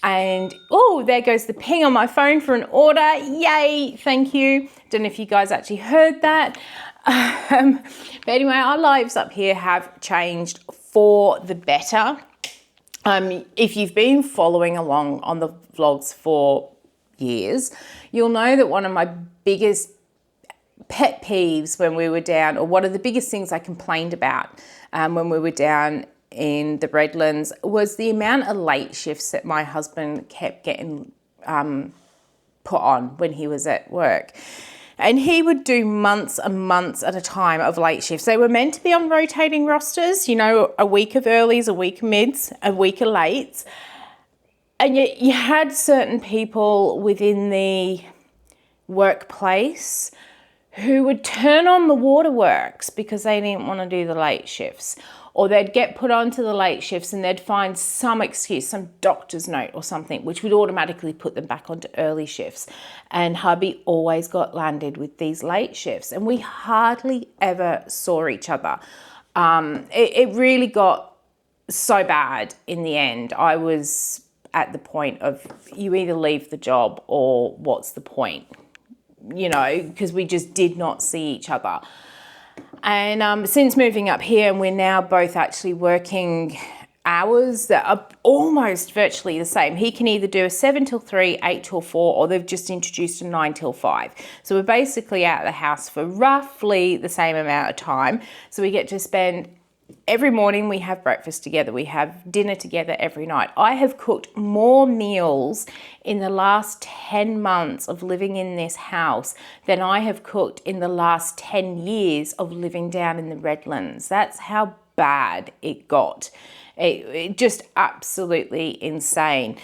And oh, there goes the ping on my phone for an order. Yay, thank you. Don't know if you guys actually heard that. But anyway, our lives up here have changed for the better. If you've been following along on the vlogs for years, you'll know that one of my biggest pet peeves when we were down, or one of the biggest things I complained about when we were down in the Redlands, was the amount of late shifts that my husband kept getting put on when he was at work. And he would do months and months at a time of late shifts. They were meant to be on rotating rosters, you know, a week of earlies, a week of mids, a week of lates. And yet you had certain people within the workplace who would turn on the waterworks because they didn't want to do the late shifts. Or they'd get put onto the late shifts and they'd find some excuse, some doctor's note or something, which would automatically put them back onto early shifts. And hubby always got landed with these late shifts, and we hardly ever saw each other. It really got so bad in the end. I was at the point of, you either leave the job or what's the point, you know, because we just did not see each other. And since moving up here, and we're now both actually working hours that are almost virtually the same. He can either do a 7 till 3, 8 till 4, or they've just introduced a 9 till 5. So we're basically out of the house for roughly the same amount of time. So we get to spend every morning, we have breakfast together, we have dinner together every night. I have cooked more meals in the last 10 months of living in this house than I have cooked in the last 10 years of living down in the Redlands. That's how bad it got. It just absolutely insane.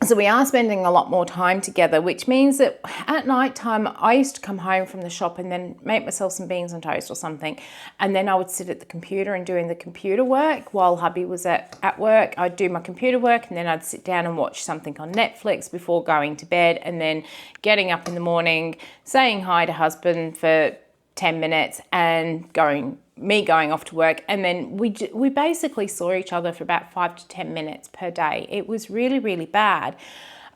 So we are spending a lot more time together, which means that at night time, I used to come home from the shop and then make myself some beans and toast or something. And then I would sit at the computer and doing the computer work while hubby was at work. I'd do my computer work and then I'd sit down and watch something on Netflix before going to bed, and then getting up in the morning, saying hi to husband for 10 minutes and going off to work. And then we basically saw each other for about 5 to 10 minutes per day. It was really, really bad.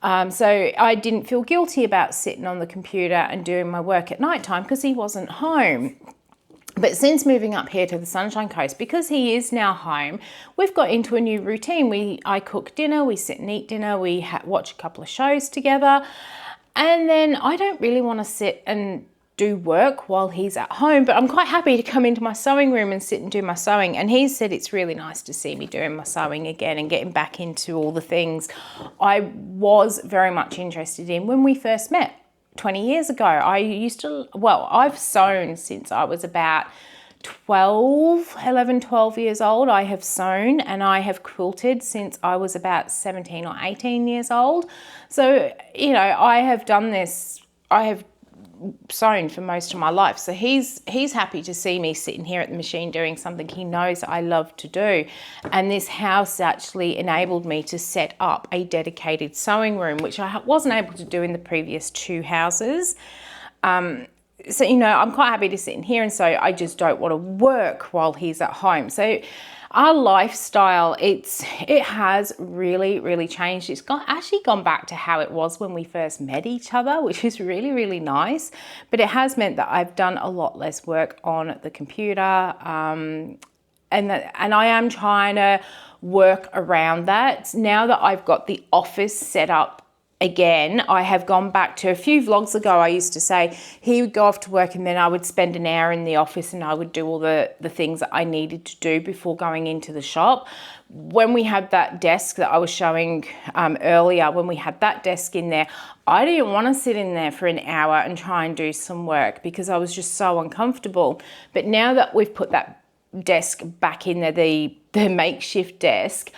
So I didn't feel guilty about sitting on the computer and doing my work at night time because he wasn't home. But since moving up here to the Sunshine Coast, because he is now home, we've got into a new routine. I cook dinner, we sit and eat dinner, we watch a couple of shows together. And then I don't really want to sit and do work while he's at home, but I'm quite happy to come into my sewing room and sit and do my sewing. And he said it's really nice to see me doing my sewing again and getting back into all the things I was very much interested in when we first met 20 years ago. I've sewn since I was about 12 years old. I have sewn, and I have quilted since I was about 17 or 18 years old. So, you know, I have done this, I have sewn for most of my life. So he's happy to see me sitting here at the machine doing something he knows I love to do. And this house actually enabled me to set up a dedicated sewing room, which I wasn't able to do in the previous 2 houses. So, you know, I'm quite happy to sit in here and sew. I just don't want to work while he's at home. So our lifestyle, it has really, really changed. It's actually gone back to how it was when we first met each other, which is really, really nice. But it has meant that I've done a lot less work on the computer, and I am trying to work around that. Now that I've got the office set up again, I have gone back to a few vlogs ago. I used to say he would go off to work and then I would spend an hour in the office and I would do all the things that I needed to do before going into the shop. When we had that desk that I was showing earlier, when we had that desk in there, I didn't want to sit in there for an hour and try and do some work because I was just so uncomfortable. But now that we've put that desk back in there, the makeshift desk,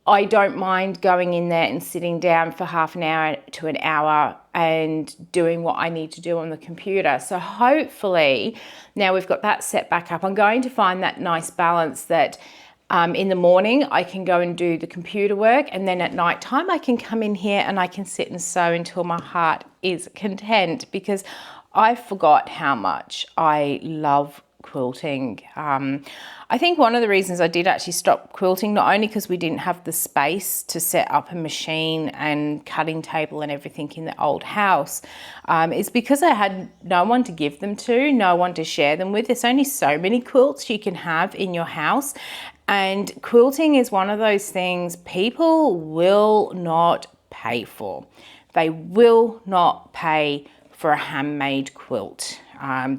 I don't mind going in there and sitting down for half an hour to an hour and doing what I need to do on the computer. So hopefully now we've got that set back up, I'm going to find that nice balance that in the morning I can go and do the computer work, and then at night time I can come in here and I can sit and sew until my heart is content, because I forgot how much I love quilting. I think one of the reasons I did actually stop quilting, not only because we didn't have the space to set up a machine and cutting table and everything in the old house, is because I had no one to give them to, no one to share them with. There's only so many quilts you can have in your house. And quilting is one of those things people will not pay for. They will not pay for a handmade quilt.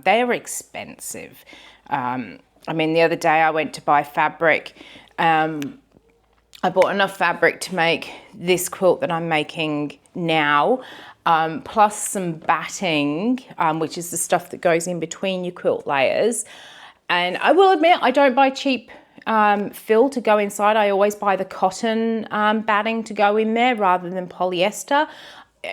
They are expensive. I mean, the other day I went to buy fabric. I bought enough fabric to make this quilt that I'm making now, plus some batting, which is the stuff that goes in between your quilt layers. And I will admit, I don't buy cheap fill to go inside. I always buy the cotton batting to go in there rather than polyester.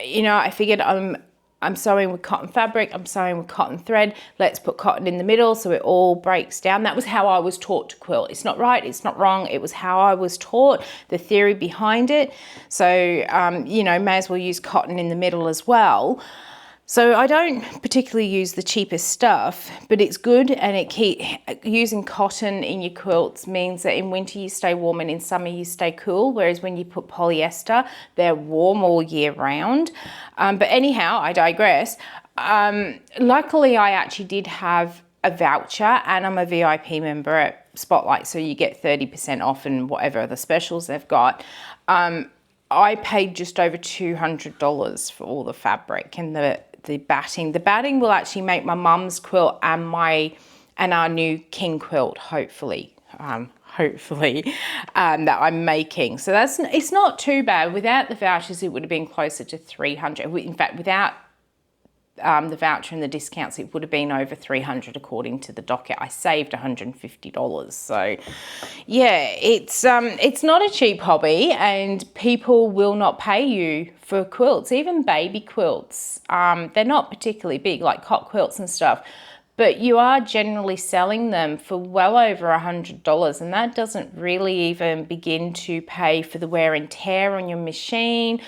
You know, I figured I'm sewing with cotton fabric, I'm sewing with cotton thread, let's put cotton in the middle so it all breaks down. That was how I was taught to quilt. It's not right, it's not wrong, it was how I was taught, the theory behind it. So, you know, may as well use cotton in the middle as well. So I don't particularly use the cheapest stuff, but it's good, and using cotton in your quilts means that in winter you stay warm and in summer you stay cool, whereas when you put polyester, they're warm all year round. But anyhow, I digress. Luckily, I actually did have a voucher, and I'm a VIP member at Spotlight, so you get 30% off and whatever other specials they've got. I paid just over $200 for all the fabric and the batting. The batting will actually make my mum's quilt and our new king quilt, hopefully, that I'm making. So it's not too bad. Without the vouchers, it would have been closer to $300. In fact, without the voucher and the discounts, it would have been over $300 according to the docket. I saved $150. So yeah, it's not a cheap hobby, and people will not pay you for quilts, even baby quilts. They're not particularly big, like cot quilts and stuff, but you are generally selling them for well over $100, and that doesn't really even begin to pay for the wear and tear on your machine,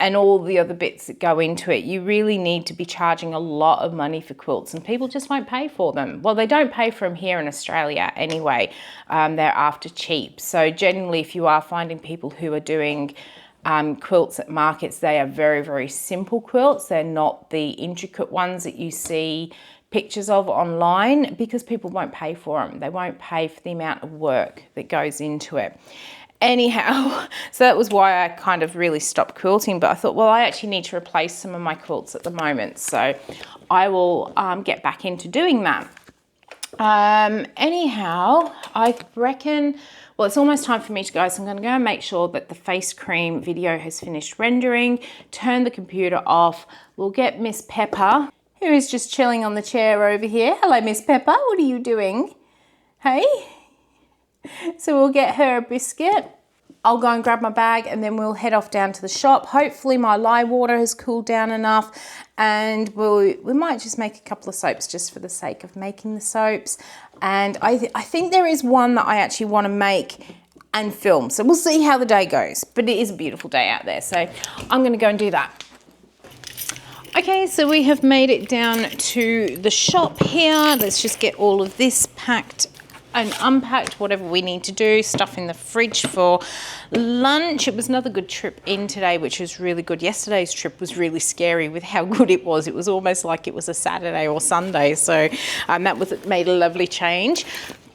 and all the other bits that go into it. You really need to be charging a lot of money for quilts, and people just won't pay for them. Well, they don't pay for them here in Australia anyway. They're after cheap. So generally, if you are finding people who are doing quilts at markets, they are very, very simple quilts. They're not the intricate ones that you see pictures of online, because people won't pay for them. They won't pay for the amount of work that goes into it. Anyhow, so that was why I kind of really stopped quilting, but I thought, well, I actually need to replace some of my quilts at the moment, so I will get back into doing that. Anyhow, I reckon, well, it's almost time for me to go, so I'm going to go and make sure that the face cream video has finished rendering, turn the computer off. We'll get Miss Pepper, who is just chilling on the chair over here. Hello, Miss Pepper, what are you doing? Hey? So we'll get her a biscuit. I'll go and grab my bag, and then we'll head off down to the shop. Hopefully my lye water has cooled down enough, and we might just make a couple of soaps just for the sake of making the soaps. And I think there is one that I actually want to make and film. So we'll see how the day goes. But it is a beautiful day out there, so I'm going to go and do that. Okay, so we have made it down to the shop here. Let's just get all of this packed and unpacked, whatever we need to do, stuff in the fridge for lunch. It was another good trip in today, which was really good. Yesterday's trip was really scary with how good it was. It was almost like it was a Saturday or Sunday, so made a lovely change.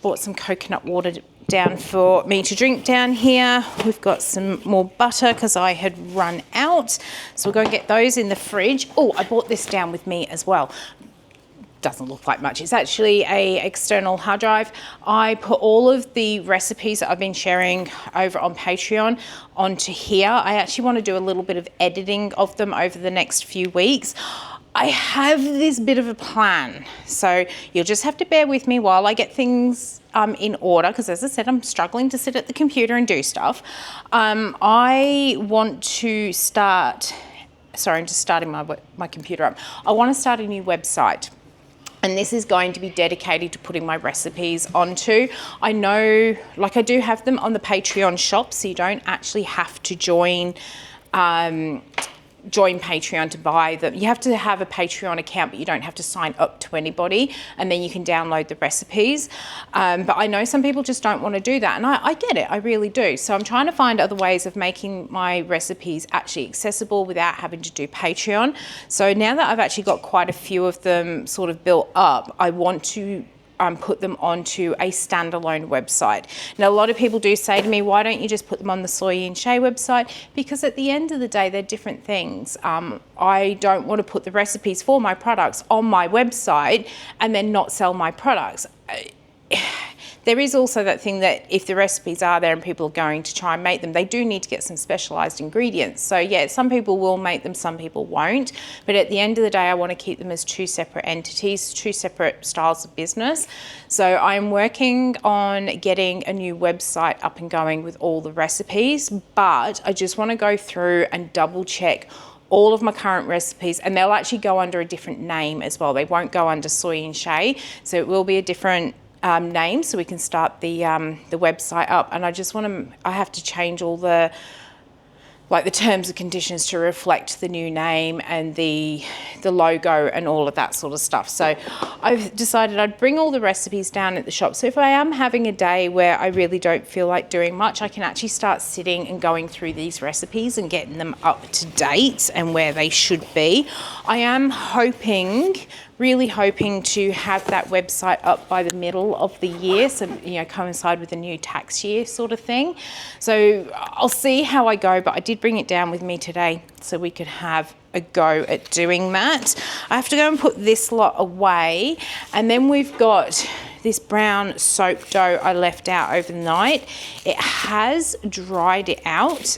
Bought some coconut water down for me to drink down here. We've got some more butter because I had run out, so we'll go and get those in the fridge. Oh, I bought this down with me as well. Doesn't look like much. It's actually a external hard drive. I put all of the recipes that I've been sharing over on Patreon onto here. I actually want to do a little bit of editing of them over the next few weeks. I have this bit of a plan, so you'll just have to bear with me while I get things in order, because as I said, I'm struggling to sit at the computer and do stuff. I want to start, sorry, I'm just starting my computer up. I want to start a new website. And this is going to be dedicated to putting my recipes onto. I know, like I do have them on the Patreon shop, so you don't actually have to join join Patreon to buy them. You have to have a Patreon account, but you don't have to sign up to anybody, and then you can download the recipes. But I know some people just don't want to do that, and I get it, I really do. So I'm trying to find other ways of making my recipes actually accessible without having to do Patreon. So now that I've actually got quite a few of them sort of built up, I want to put them onto a standalone website. Now, a lot of people do say to me, why don't you just put them on the Soy and Shea website? Because at the end of the day, they're different things. I don't want to put the recipes for my products on my website and then not sell my products. There is also that thing that if the recipes are there and people are going to try and make them, they do need to get some specialised ingredients. So yeah, some people will make them, some people won't. But at the end of the day, I want to keep them as two separate entities, two separate styles of business. So I'm working on getting a new website up and going with all the recipes, but I just want to go through and double check all of my current recipes, and they'll actually go under a different name as well. They won't go under Soy and Shea, so it will be a different name, so we can start the website up. And I just want to, I have to change all the terms and conditions to reflect the new name and the logo and all of that sort of stuff. So I've decided I'd bring all the recipes down at the shop. So if I am having a day where I really don't feel like doing much, I can actually start sitting and going through these recipes and getting them up to date and where they should be. I am really hoping to have that website up by the middle of the year, so coincide with the new tax year sort of thing. So I'll see how I go, but I did bring it down with me today so we could have a go at doing that. I have to go and put this lot away, and then we've got this brown soap dough I left out overnight. It has dried it out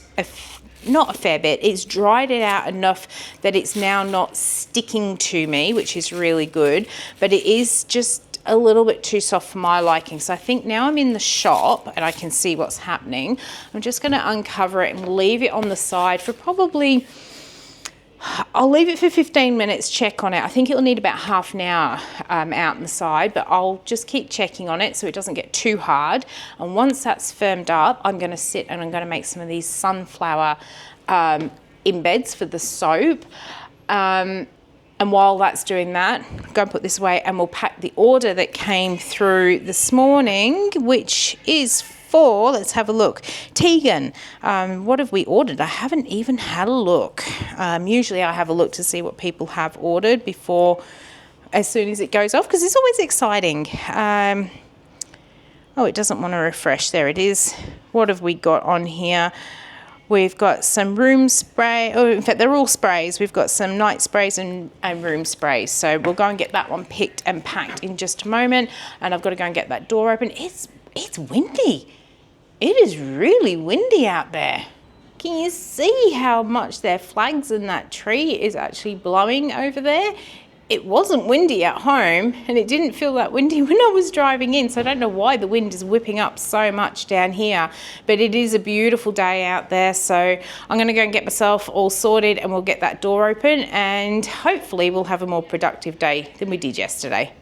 not a fair bit. It's dried it out enough that it's now not sticking to me, which is really good, but it is just a little bit too soft for my liking. So I think now I'm in the shop and I can see what's happening. I'm just going to uncover it and leave it on the side for probably, I'll leave it for 15 minutes, check on it. I think it'll need about half an hour out on the side, but I'll just keep checking on it so it doesn't get too hard. And once that's firmed up, I'm going to sit and I'm going to make some of these sunflower embeds for the soap. And while that's doing that, I'm going to put this away and we'll pack the order that came through this morning, which is for, let's have a look, Tegan. What have we ordered? I haven't even had a look. Usually I have a look to see what people have ordered before, as soon as it goes off, because it's always exciting. Oh, it doesn't want to refresh. There it is. What have we got on here? We've got some room spray. Oh, in fact, they're all sprays. We've got some night sprays and room sprays. So we'll go and get that one picked and packed in just a moment. And I've got to go and get that door open. It's windy. It is really windy out there. Can you see how much their flags and that tree is actually blowing over there? It wasn't windy at home, and it didn't feel that windy when I was driving in, so I don't know why the wind is whipping up so much down here, but it is a beautiful day out there. So I'm going to go and get myself all sorted and we'll get that door open, and hopefully we'll have a more productive day than we did yesterday.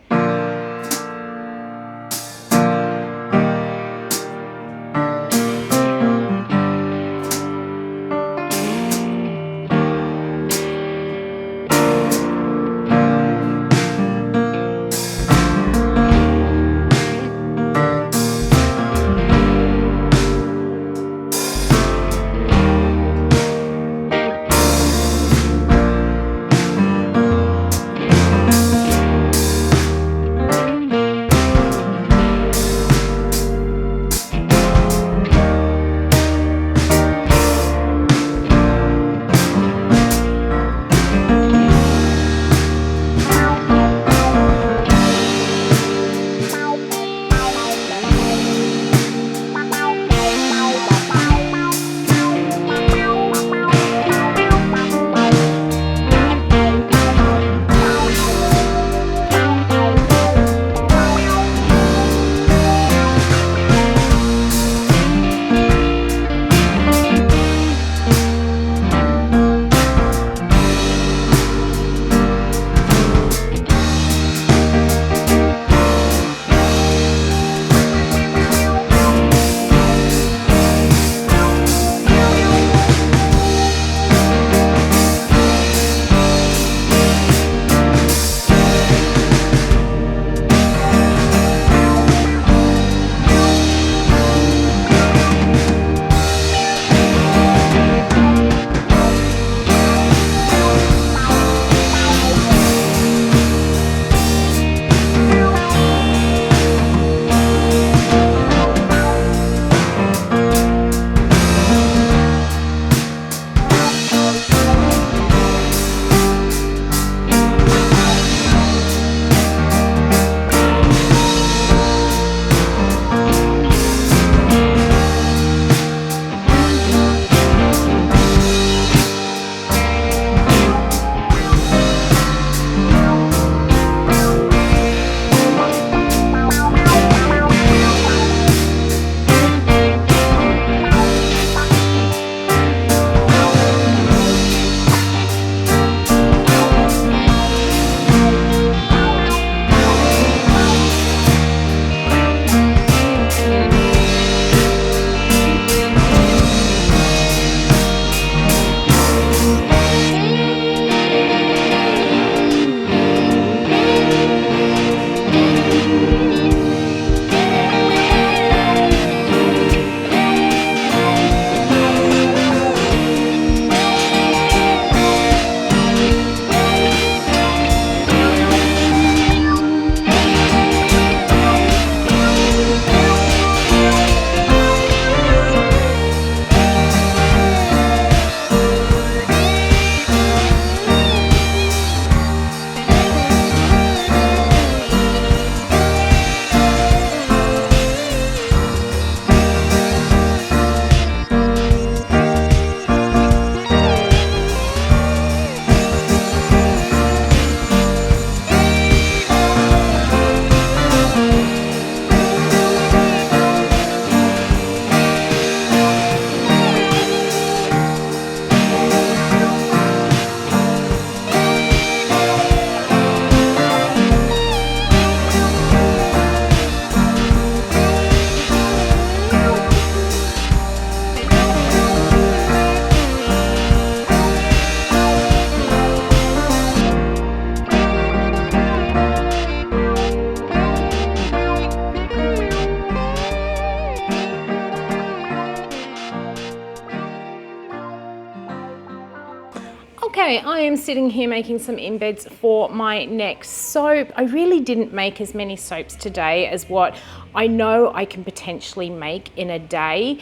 Okay, I am sitting here making some embeds for my next soap. I really didn't make as many soaps today as what I know I can potentially make in a day.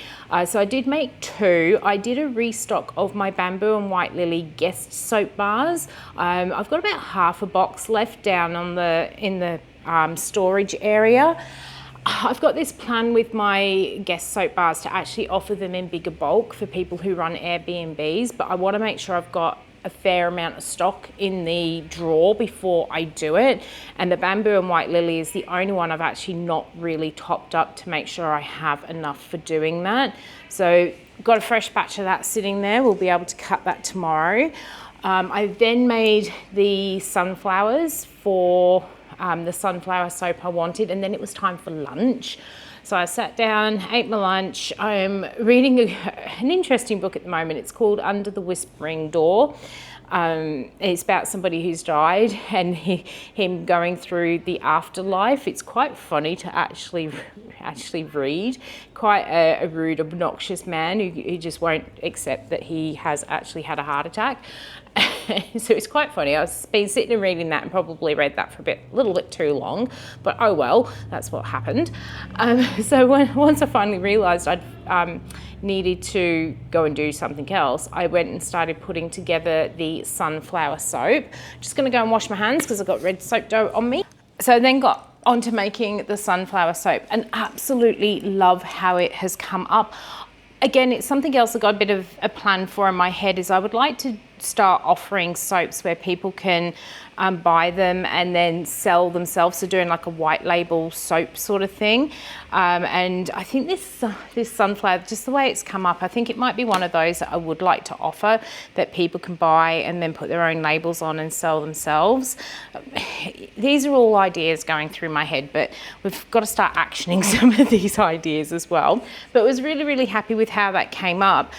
So I did make 2. I did a restock of my Bamboo and White Lily guest soap bars. I've got about half a box left down on in the storage area. I've got this plan with my guest soap bars to actually offer them in bigger bulk for people who run Airbnbs, but I want to make sure I've got a fair amount of stock in the drawer before I do it. And the Bamboo and White Lily is the only one I've actually not really topped up to make sure I have enough for doing that. So got a fresh batch of that sitting there. We'll be able to cut that tomorrow. I then made the sunflowers for the sunflower soap I wanted, and then it was time for lunch. So I sat down, ate my lunch. I'm reading an interesting book at the moment. It's called Under the Whispering Door. It's about somebody who's died and him going through the afterlife. It's quite funny to actually read. Quite a rude, obnoxious man who just won't accept that he has actually had a heart attack. So it's quite funny. I've been sitting and reading that and probably read that for a little bit too long, but oh well, that's what happened. So once I finally realised I'd needed to go and do something else, I went and started putting together the sunflower soap. Just going to go and wash my hands because I've got red soap dough on me. So I then got onto making the sunflower soap and absolutely love how it has come up. Again, it's something else I got a bit of a plan for in my head, is I would like to start offering soaps where people can buy them and then sell themselves, so doing like a white label soap sort of thing. And I think this sunflower, just the way it's come up, I think it might be one of those that I would like to offer, that people can buy and then put their own labels on and sell themselves. These are all ideas going through my head, but we've got to start actioning some of these ideas as well. But I was really, really happy with how that came up.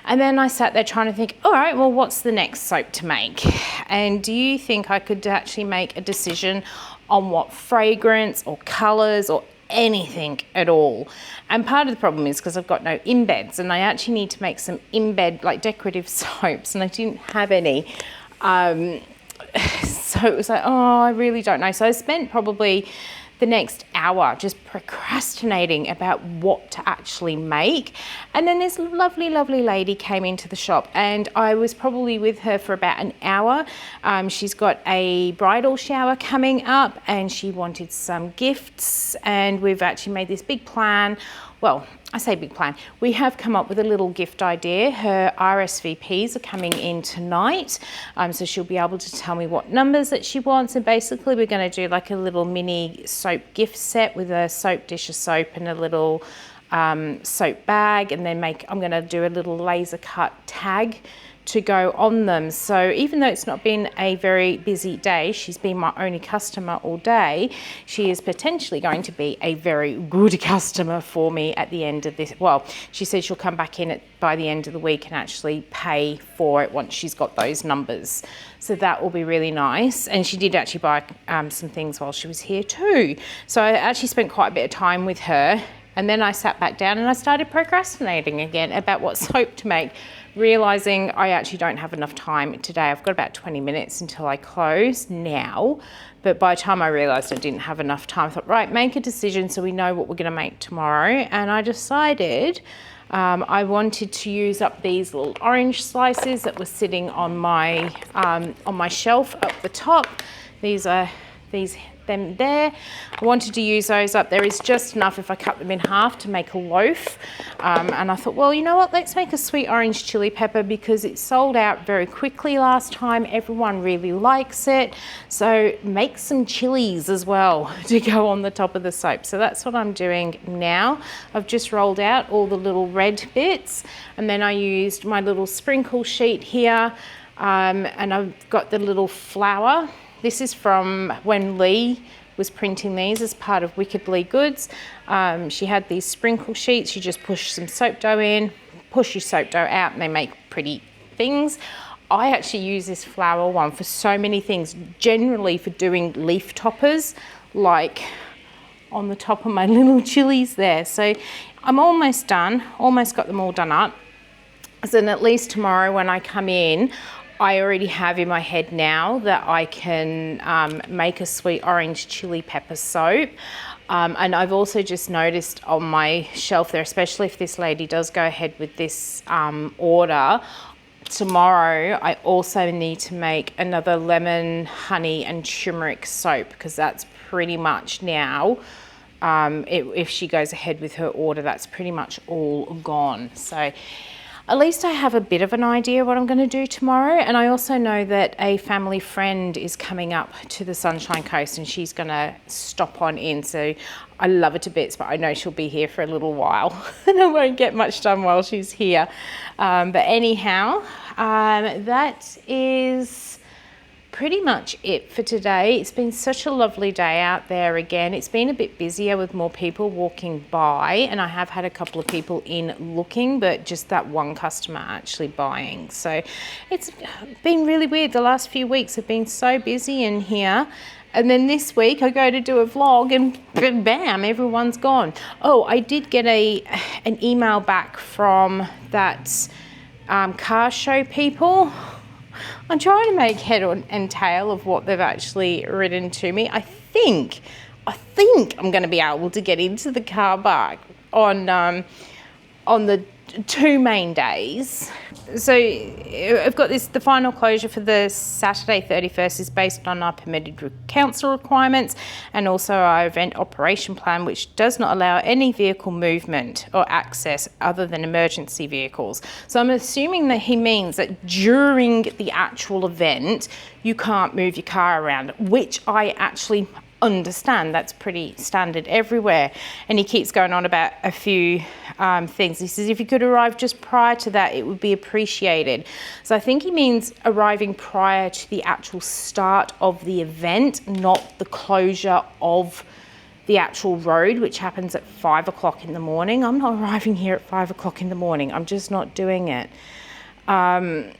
And then I sat there trying to think, all right, well, what's the next soap to make? And do you think I could actually make a decision on what fragrance or colours or anything at all? And part of the problem is because I've got no embeds, and I actually need to make some embed, like decorative soaps, and I didn't have any. So it was like, oh, I really don't know. So I spent probably the next hour just procrastinating about what to actually make. And then this lovely, lovely lady came into the shop, and I was probably with her for about an hour. She's got a bridal shower coming up and she wanted some gifts, and we've actually made this big plan. Well, I say big plan. We have come up with a little gift idea. Her RSVPs are coming in tonight, so she'll be able to tell me what numbers that she wants. And basically we're going to do like a little mini soap gift set with a soap dish of soap and a little soap bag, and then I'm going to do a little laser cut tag to go on them. So even though it's not been a very busy day, she's been my only customer all day, she is potentially going to be a very good customer for me at the end of this. Well, she said she'll come back in by the end of the week and actually pay for it once she's got those numbers. So that will be really nice. And she did actually buy some things while she was here too. So I actually spent quite a bit of time with her. And then I sat back down and I started procrastinating again about what soap to make, realising I actually don't have enough time today. I've got about 20 minutes until I close now. But by the time I realised I didn't have enough time, I thought, right, make a decision so we know what we're going to make tomorrow. And I decided I wanted to use up these little orange slices that were sitting on my shelf up the top. These are them there. I wanted to use those up. There is just enough if I cut them in half to make a loaf. And I thought, well, you know what, let's make a sweet orange chili pepper because it sold out very quickly last time. Everyone really likes it. So make some chilies as well to go on the top of the soap. So that's what I'm doing now. I've just rolled out all the little red bits, and then I used my little sprinkle sheet here, and I've got the little flower. This is from when Lee was printing these as part of Wicked Lee Goods. She had these sprinkle sheets. You just push some soap dough in, push your soap dough out, and they make pretty things. I actually use this flower one for so many things, generally for doing leaf toppers, like on the top of my little chilies there. So I'm almost done, almost got them all done up. So then at least tomorrow when I come in, I already have in my head now that I can make a sweet orange chili pepper soap. And I've also just noticed on my shelf there, especially if this lady does go ahead with this order, tomorrow I also need to make another lemon, honey and turmeric soap, because that's pretty much now, if she goes ahead with her order, that's pretty much all gone. So at least I have a bit of an idea what I'm going to do tomorrow. And I also know that a family friend is coming up to the Sunshine Coast and she's going to stop on in. So I love her to bits, but I know she'll be here for a little while and I won't get much done while she's here. But anyhow, that is pretty much it for today. It's been such a lovely day out there again. It's been a bit busier with more people walking by, and I have had a couple of people in looking, but just that one customer actually buying. So it's been really weird. The last few weeks have been so busy in here. And then this week I go to do a vlog and bam, everyone's gone. Oh, I did get an email back from that car show people. I'm trying to make head and tail of what they've actually written to me. I think I'm going to be able to get into the car park on the 2 main days. So I've got this, the final closure for the Saturday 31st is based on our permitted council requirements and also our event operation plan, which does not allow any vehicle movement or access other than emergency vehicles. So I'm assuming that he means that during the actual event, you can't move your car around, which I actually understand. That's pretty standard everywhere. And he keeps going on about a few things. He says if you could arrive just prior to that, it would be appreciated. So I think he means arriving prior to the actual start of the event, not the closure of the actual road, which happens at 5 o'clock in the morning. I'm not arriving here at 5 o'clock in the morning. I'm just not doing it. And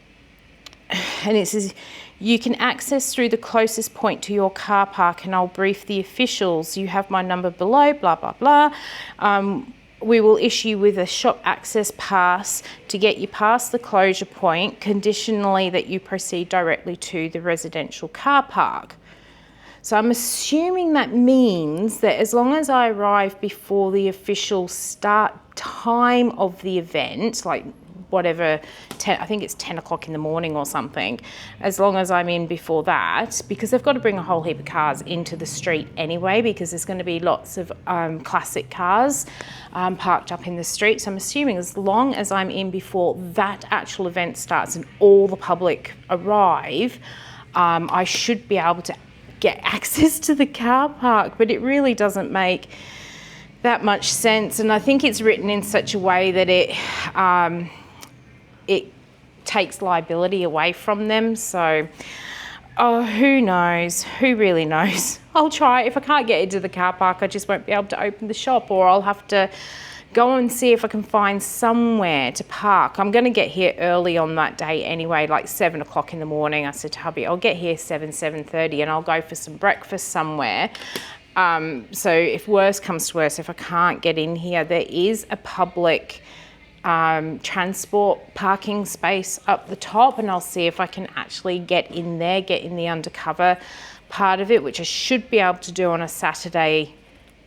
it says you can access through the closest point to your car park and I'll brief the officials. You have my number below, blah, blah, blah. We will issue with a shop access pass to get you past the closure point, conditionally that you proceed directly to the residential car park. So I'm assuming that means that as long as I arrive before the official start time of the event, like whatever, I think it's 10 o'clock in the morning or something, as long as I'm in before that, because they've got to bring a whole heap of cars into the street anyway, because there's going to be lots of classic cars parked up in the street. So I'm assuming as long as I'm in before that actual event starts and all the public arrive, I should be able to get access to the car park, but it really doesn't make that much sense. And I think it's written in such a way that it takes liability away from them. So, who knows? Who really knows? I'll try. If I can't get into the car park, I just won't be able to open the shop, or I'll have to go and see if I can find somewhere to park. I'm going to get here early on that day anyway, like 7 o'clock in the morning. I said to hubby, I'll get here 7:30 and I'll go for some breakfast somewhere. So if worse comes to worse, if I can't get in here, there is a public transport parking space up the top, and I'll see if I can actually get in there, get in the undercover part of it, which I should be able to do on a Saturday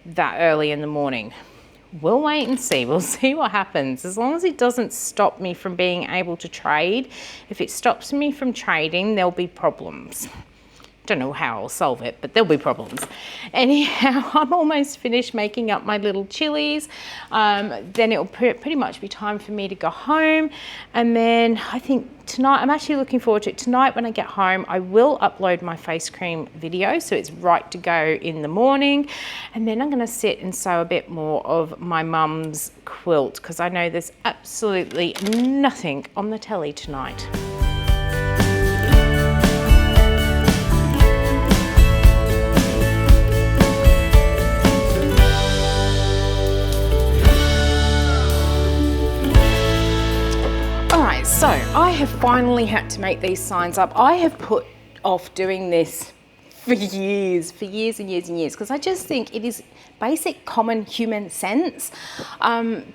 that early in the morning. We'll wait and see. We'll see what happens. As long as it doesn't stop me from being able to trade. If it stops me from trading, there'll be problems. Don't know how I'll solve it, but there'll be problems. Anyhow, I'm almost finished making up my little chilies. Then it'll pretty much be time for me to go home. And then I think tonight, I'm actually looking forward to it. Tonight when I get home, I will upload my face cream video, so it's right to go in the morning. And then I'm gonna sit and sew a bit more of my mum's quilt, because I know there's absolutely nothing on the telly tonight. So I have finally had to make these signs up. I have put off doing this for years and years, because I just think it is basic common human sense.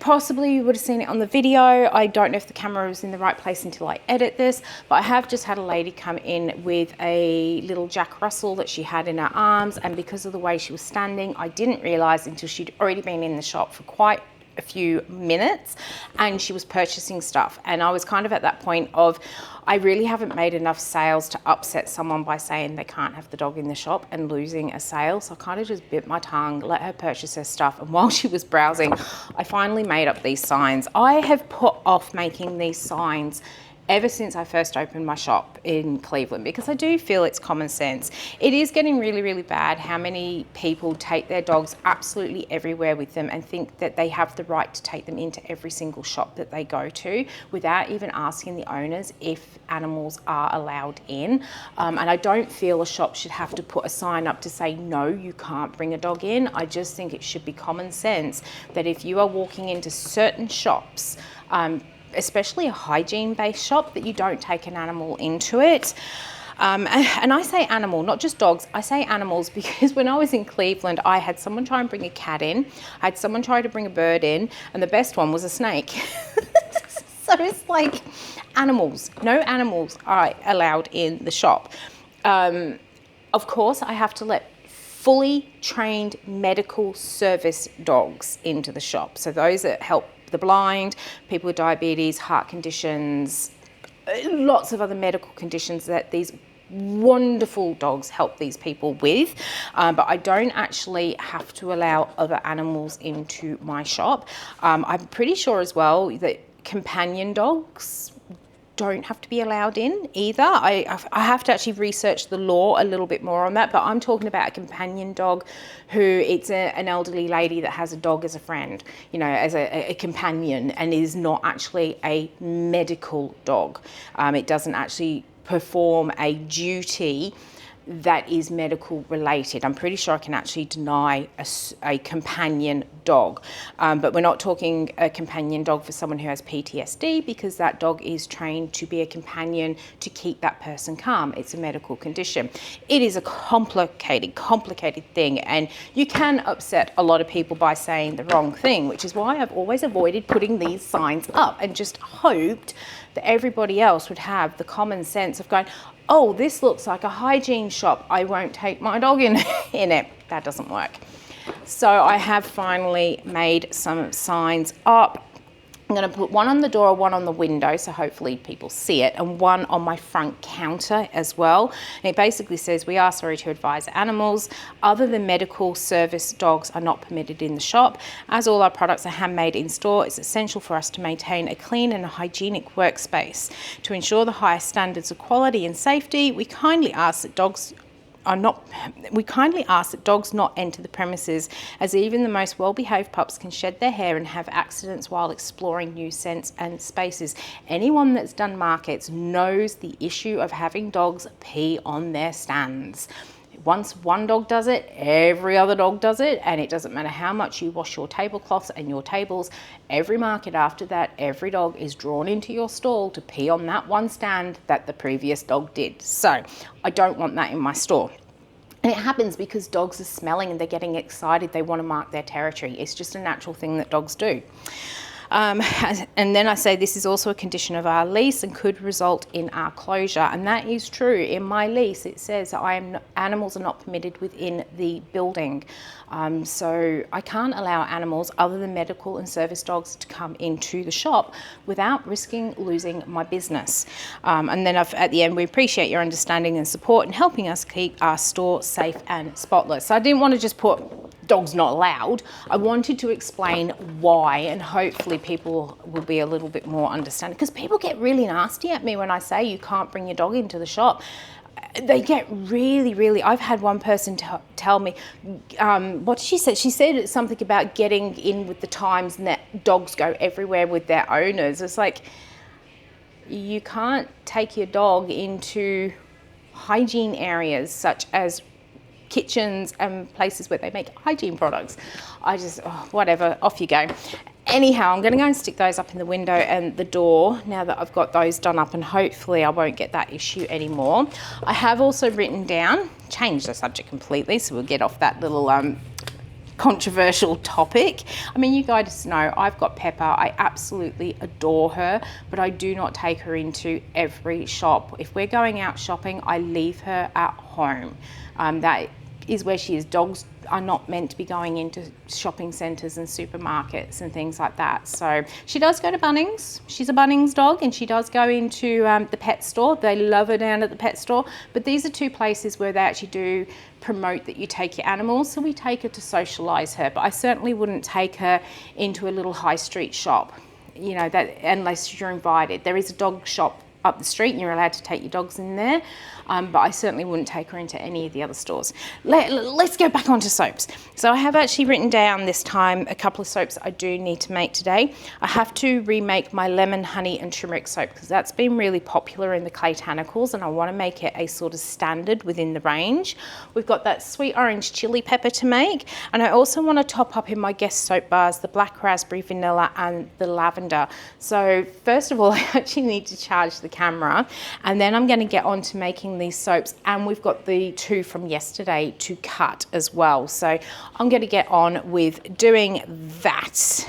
Possibly you would have seen it on the video. I don't know if the camera was in the right place until I edit this, but I have just had a lady come in with a little Jack Russell that she had in her arms, and because of the way she was standing, I didn't realise until she'd already been in the shop for quite a few minutes and she was purchasing stuff, and I was kind of at that point of, I really haven't made enough sales to upset someone by saying they can't have the dog in the shop and losing a sale. So I kind of just bit my tongue, let her purchase her stuff, and while she was browsing, I finally made up these signs. I have put off making these signs ever since I first opened my shop in Cleveland, because I do feel it's common sense. It is getting really, really bad how many people take their dogs absolutely everywhere with them and think that they have the right to take them into every single shop that they go to without even asking the owners if animals are allowed in. And I don't feel a shop should have to put a sign up to say, no, you can't bring a dog in. I just think it should be common sense that if you are walking into certain shops, especially a hygiene-based shop, that you don't take an animal into it. And I say animal, not just dogs, I say animals because when I was in Cleveland, I had someone try and bring a cat in, I had someone try to bring a bird in, and the best one was a snake. So it's like animals, no animals are allowed in the shop. Of course, I have to let fully trained medical service dogs into the shop. So those that help the blind, people with diabetes, heart conditions, lots of other medical conditions that these wonderful dogs help these people with. But I don't actually have to allow other animals into my shop. I'm pretty sure as well that companion dogs don't have to be allowed in either. I have to actually research the law a little bit more on that, but I'm talking about a companion dog who it's an elderly lady that has a dog as a friend, you know, as a companion, and is not actually a medical dog. It doesn't actually perform a duty that is medical related. I'm pretty sure I can actually deny a companion dog, but we're not talking a companion dog for someone who has PTSD, because that dog is trained to be a companion to keep that person calm. It's a medical condition. It is a complicated thing, and you can upset a lot of people by saying the wrong thing, which is why I've always avoided putting these signs up and just hoped that everybody else would have the common sense of going, oh, this looks like a hygiene shop, I won't take my dog in it. That doesn't work. So I have finally made some signs up. I'm going to put one on the door, one on the window, so hopefully people see it, and one on my front counter as well. And it basically says, we are sorry to advise animals other than medical service dogs are not permitted in the shop. As all our products are handmade in store, it's essential for us to maintain a clean and hygienic workspace. To ensure the highest standards of quality and safety, we kindly ask that dogs not enter the premises, as even the most well-behaved pups can shed their hair and have accidents while exploring new scents and spaces. Anyone that's done markets knows the issue of having dogs pee on their stands. Once one dog does it, every other dog does it, and it doesn't matter how much you wash your tablecloths and your tables. Every market after that, every dog is drawn into your stall to pee on that one stand that the previous dog did. So I don't want that in my store. And it happens because dogs are smelling and they're getting excited. They want to mark their territory. It's just a natural thing that dogs do. And then I say this is also a condition of our lease and could result in our closure. And that is true. In my lease, it says animals are not permitted within the building. So I can't allow animals other than medical and service dogs to come into the shop without risking losing my business. And then at the end, we appreciate your understanding and support in helping us keep our store safe and spotless. So I didn't want to just put dogs not allowed. I wanted to explain why, and hopefully people will be a little bit more understanding, because people get really nasty at me when I say you can't bring your dog into the shop. They get really, I've had one person tell me, what did she say? She said something about getting in with the times and that dogs go everywhere with their owners. It's like, you can't take your dog into hygiene areas such as kitchens and places where they make hygiene products. Whatever, off you go. Anyhow, I'm going to go and stick those up in the window and the door now that I've got those done up, and hopefully I won't get that issue anymore. I have also written down, changed the subject completely, so we'll get off that little controversial topic. I mean, you guys know I've got Pepper. I absolutely adore her, but I do not take her into every shop. If we're going out shopping, I leave her at home. That is where she is. Dogs are not meant to be going into shopping centres and supermarkets and things like that. So she does go to Bunnings. She's a Bunnings dog, and she does go into the pet store. They love her down at the pet store. But these are two places where they actually do promote that you take your animals. So we take her to socialise her. But I certainly wouldn't take her into a little high street shop, you know, that unless you're invited. There is a dog shop up the street and you're allowed to take your dogs in there, but I certainly wouldn't take her into any of the other stores. Let's go back onto soaps. So I have actually written down this time a couple of soaps I do need to make today. I have to remake my lemon, honey and turmeric soap because that's been really popular in the clay tanicles, and I want to make it a sort of standard within the range. We've got that sweet orange chili pepper to make, and I also want to top up in my guest soap bars the black raspberry vanilla and the lavender. So first of all, I actually need to charge the camera, and then I'm going to get on to making these soaps, and we've got the two from yesterday to cut as well. So I'm going to get on with doing that.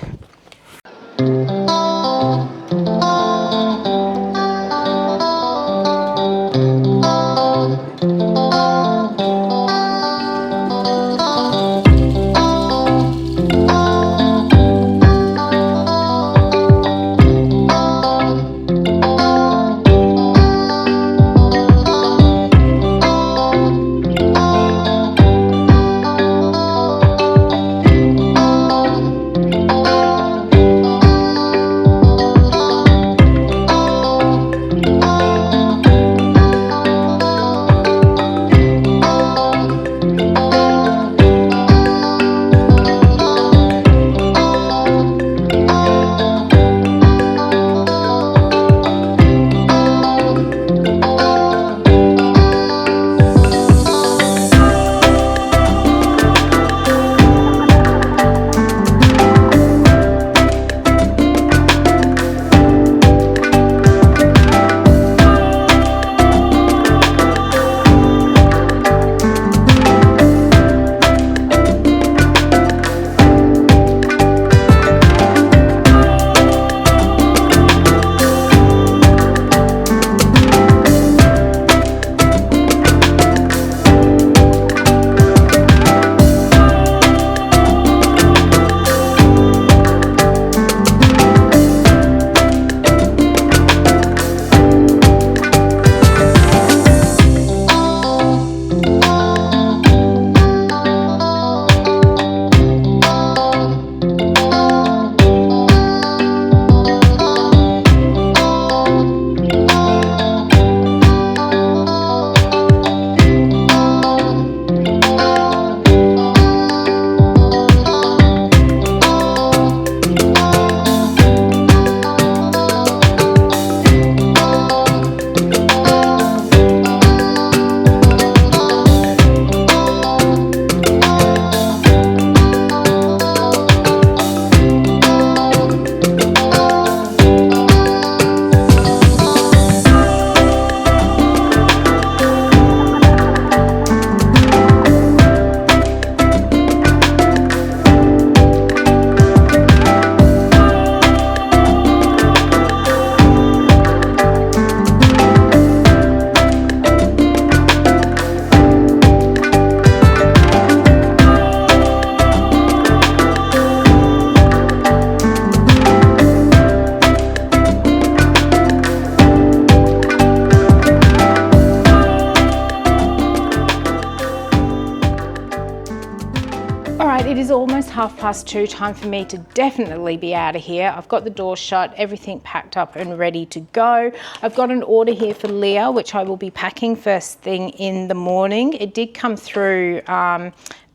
It is almost 2:30, time for me to definitely be out of here. I've got the door shut, everything packed up and ready to go. I've got an order here for Leah, which I will be packing first thing in the morning. It did come through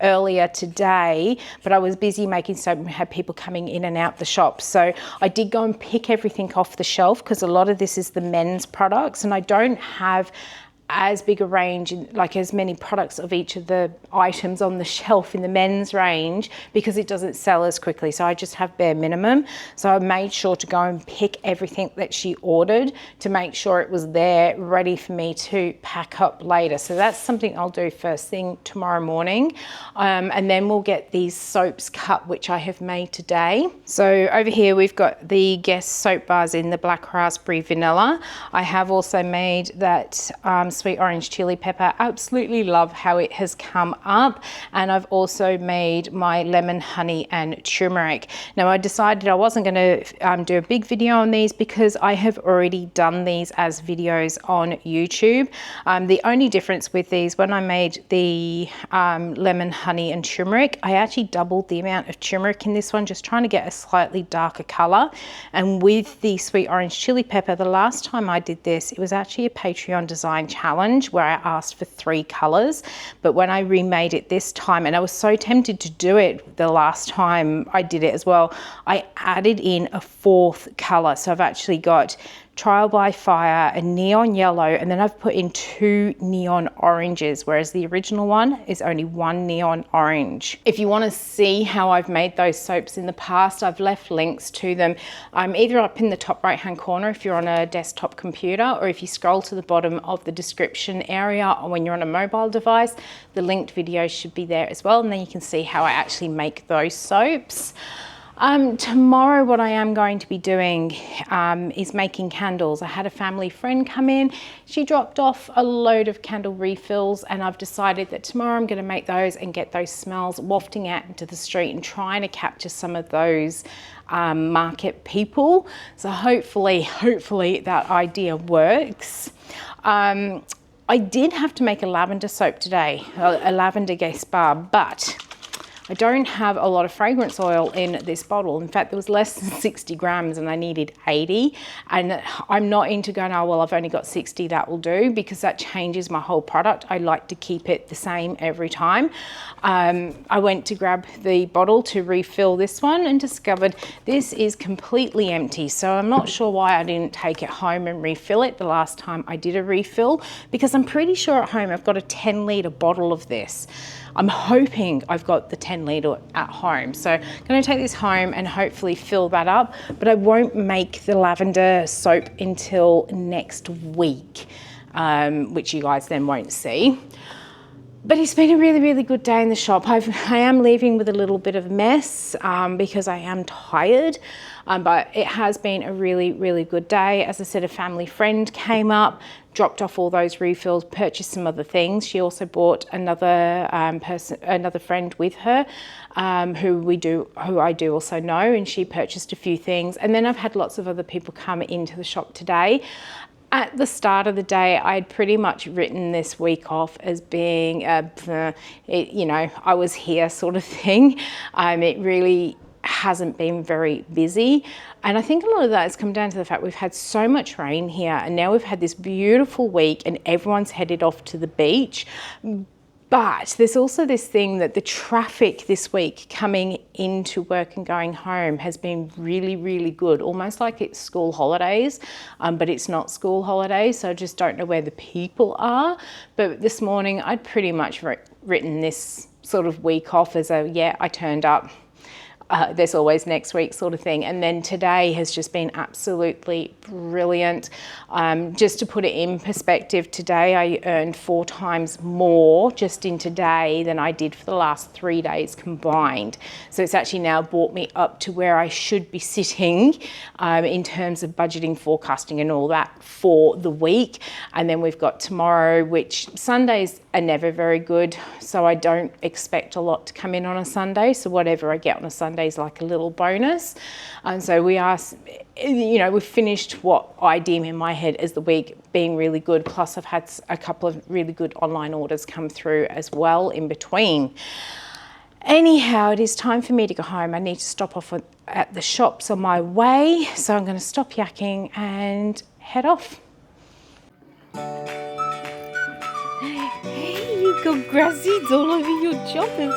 earlier today, but I was busy making soap and had people coming in and out the shop. So I did go and pick everything off the shelf because a lot of this is the men's products, and I don't have as big a range, like as many products of each of the items on the shelf in the men's range, because it doesn't sell as quickly. So I just have bare minimum. So I made sure to go and pick everything that she ordered to make sure it was there ready for me to pack up later. So that's something I'll do first thing tomorrow morning. And then we'll get these soaps cut, which I have made today. So over here we've got the Guess soap bars in the black raspberry vanilla. I have also made that sweet orange chili pepper. Absolutely love how it has come up. And I've also made my lemon, honey and turmeric. Now I decided I wasn't going to do a big video on these because I have already done these as videos on YouTube. The only difference with these, when I made the lemon, honey and turmeric, I actually doubled the amount of turmeric in this one, just trying to get a slightly darker color. And with the sweet orange chili pepper, the last time I did this, it was actually a Patreon design challenge where I asked for 3 colors. But when I remade it this time, and I was so tempted to do it the last time I did it as well, I added in a 4th color. So I've actually got Trial by Fire, a neon yellow, and then I've put in 2 neon oranges, whereas the original one is only 1 neon orange. If you want to see how I've made those soaps in the past, I've left links to them either up in the top right hand corner if you're on a desktop computer, or if you scroll to the bottom of the description area when you're on a mobile device, the linked videos should be there as well, and then you can see how I actually make those soaps. Tomorrow what I am going to be doing is making candles. I had a family friend come in, she dropped off a load of candle refills, and I've decided that tomorrow I'm going to make those and get those smells wafting out into the street and trying to capture some of those market people. So hopefully that idea works. I did have to make a lavender soap today, a lavender Gaspar, but I don't have a lot of fragrance oil in this bottle. In fact, there was less than 60 grams and I needed 80. And I'm not into going, oh, well, I've only got 60, that will do, because that changes my whole product. I like to keep it the same every time. I went to grab the bottle to refill this one and discovered this is completely empty. So I'm not sure why I didn't take it home and refill it the last time I did a refill, because I'm pretty sure at home I've got a 10-litre bottle of this. I'm hoping I've got the 10 litre at home. So I'm going to take this home and hopefully fill that up, but I won't make the lavender soap until next week, which you guys then won't see. But it's been a really good day in the shop. I am leaving with a little bit of mess because I am tired, but it has been a really good day. As I said, a family friend came up, dropped off all those refills, purchased some other things. She also brought another friend with her who I do also know, and she purchased a few things. And then I've had lots of other people come into the shop today. At the start of the day, I'd pretty much written this week off as being, you know, I was here sort of thing. It really hasn't been very busy. And I think a lot of that has come down to the fact we've had so much rain here, and now we've had this beautiful week and everyone's headed off to the beach. But there's also this thing that the traffic this week coming into work and going home has been really good, almost like it's school holidays, but it's not school holidays, so I just don't know where the people are. But this morning I'd pretty much written this sort of week off as a, yeah, I turned up. There's always next week sort of thing. And then today has just been absolutely brilliant. Just to put it in perspective, today I earned 4 times more just in today than I did for the last 3 days combined. So it's actually now brought me up to where I should be sitting in terms of budgeting, forecasting and all that for the week. And then we've got tomorrow, which Sundays are never very good. So I don't expect a lot to come in on a Sunday. So whatever I get on a Sunday is like a little bonus. And so we are, you know, we've finished what I deem in my head as the week being really good. Plus I've had a couple of really good online orders come through as well in between. Anyhow, it is time for me to go home. I need to stop off at the shops on my way. So I'm going to stop yakking and head off. Hey, you got grass seeds all over your jumpers.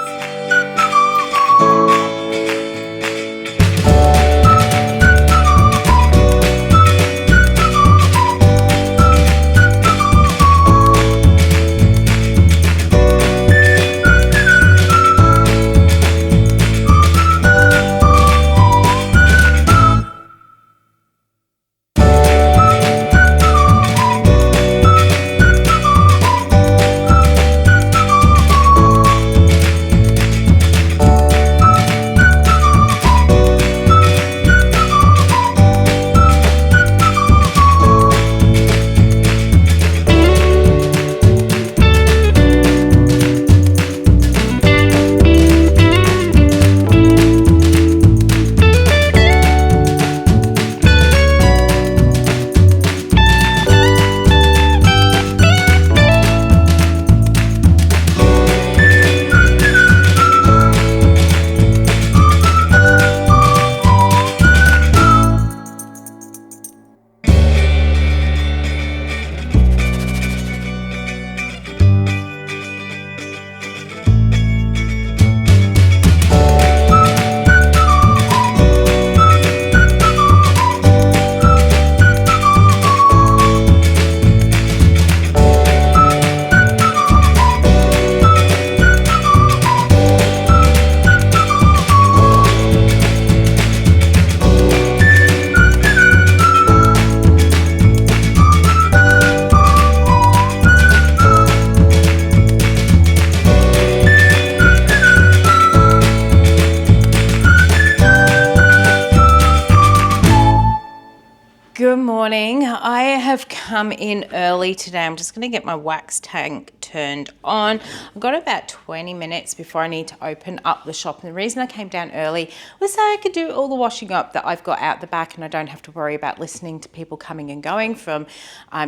have come in early today. I'm just going to get my wax tank turned on. I've got about 20 minutes before I need to open up the shop. And the reason I came down early was so I could do all the washing up that I've got out the back, and I don't have to worry about listening to people coming and going from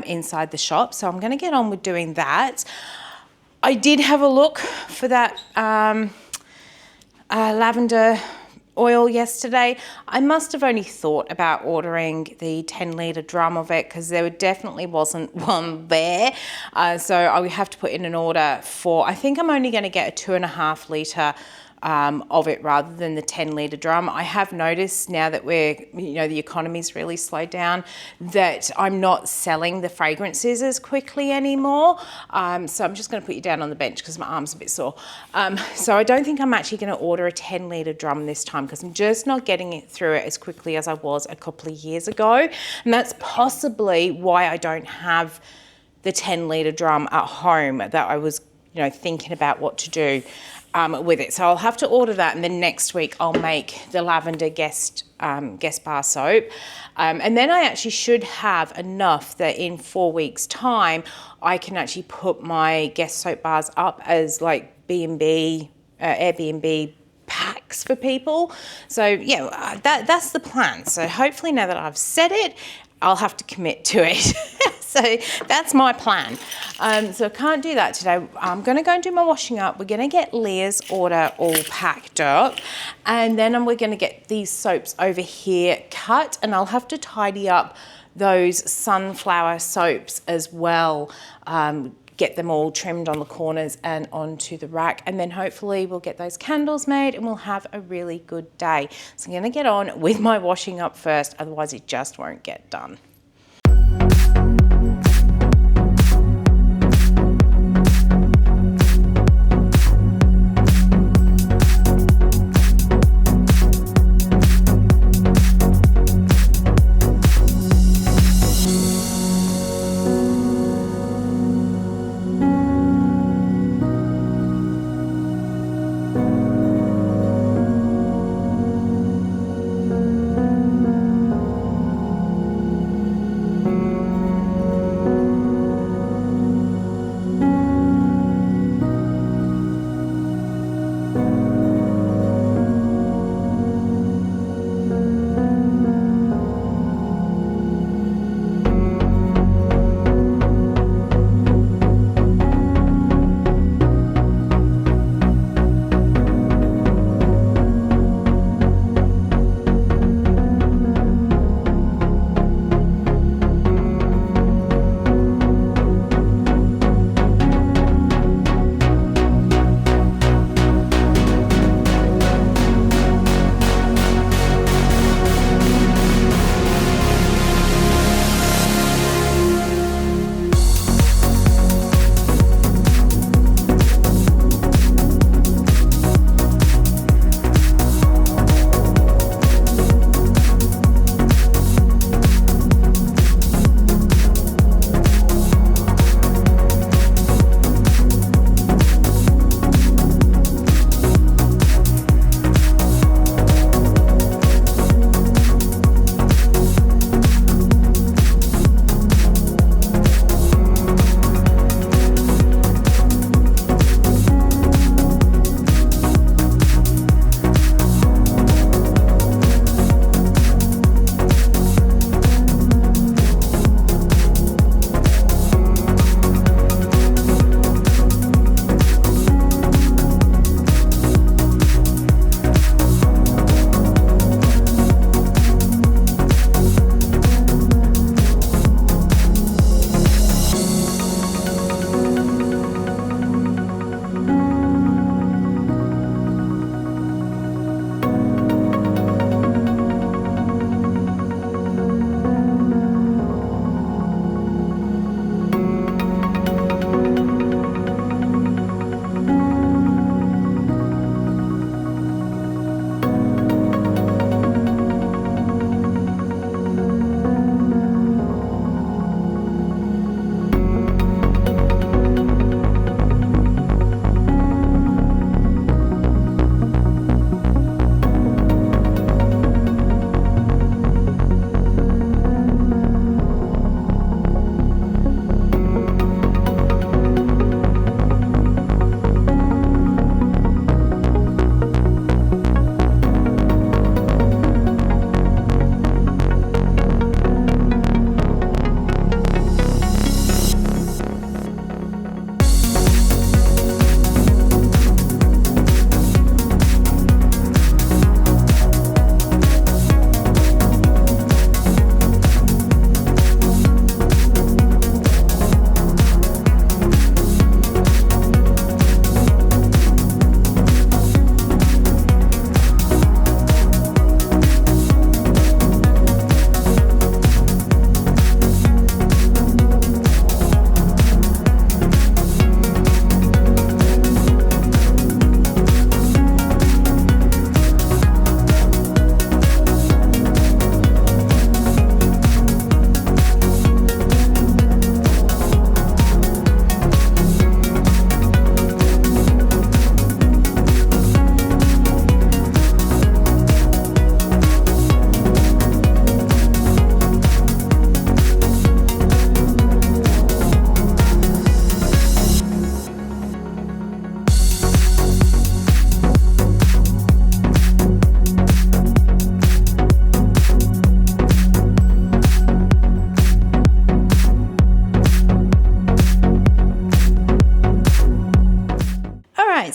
inside the shop. So I'm going to get on with doing that. I did have a look for that lavender oil yesterday. I must have only thought about ordering the 10-litre drum of it because there definitely wasn't one there. So I will have to put in an order for, I think I'm only going to get a 2.5 litre of it rather than the 10-litre drum. I have noticed now that the economy's really slowed down, that I'm not selling the fragrances as quickly anymore. So I'm just going to put you down on the bench because my arm's a bit sore. So I don't think I'm actually going to order a 10-litre drum this time because I'm just not getting it through it as quickly as I was a couple of years ago. And that's possibly why I don't have the 10-litre drum at home that I was, thinking about what to do with it. So I'll have to order that, and then next week I'll make the lavender guest bar soap. And then I actually should have enough that in 4 weeks' time I can actually put my guest soap bars up as like B&B, Airbnb packs for people. So yeah, that's the plan. So hopefully now that I've said it, I'll have to commit to it. So that's my plan. So I can't do that today. I'm going to go and do my washing up. We're going to get Leah's order all packed up, and then we're going to get these soaps over here cut, and I'll have to tidy up those sunflower soaps as well. Get them all trimmed on the corners and onto the rack, and then hopefully we'll get those candles made and we'll have a really good day. So I'm going to get on with my washing up first, otherwise it just won't get done.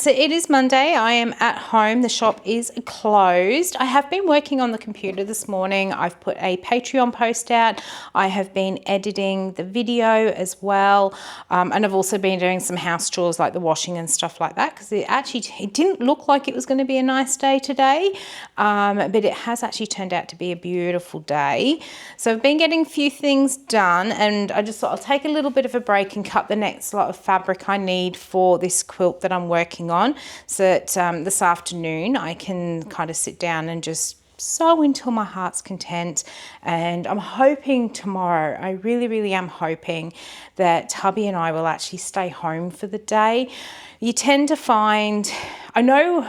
so it is Monday. I am at home. The shop is closed. I have been working on the computer this morning. I've put a Patreon post out. I have been editing the video as well. And I've also been doing some house chores like the washing and stuff like that, because it didn't look like it was going to be a nice day today. But it has actually turned out to be a beautiful day. So I've been getting a few things done, and I just thought I'll take a little bit of a break and cut the next lot of fabric I need for this quilt that I'm working on, so that this afternoon I can kind of sit down and just sew until my heart's content. And I'm hoping tomorrow, I really am hoping that hubby and I will actually stay home for the day. You tend to find, I know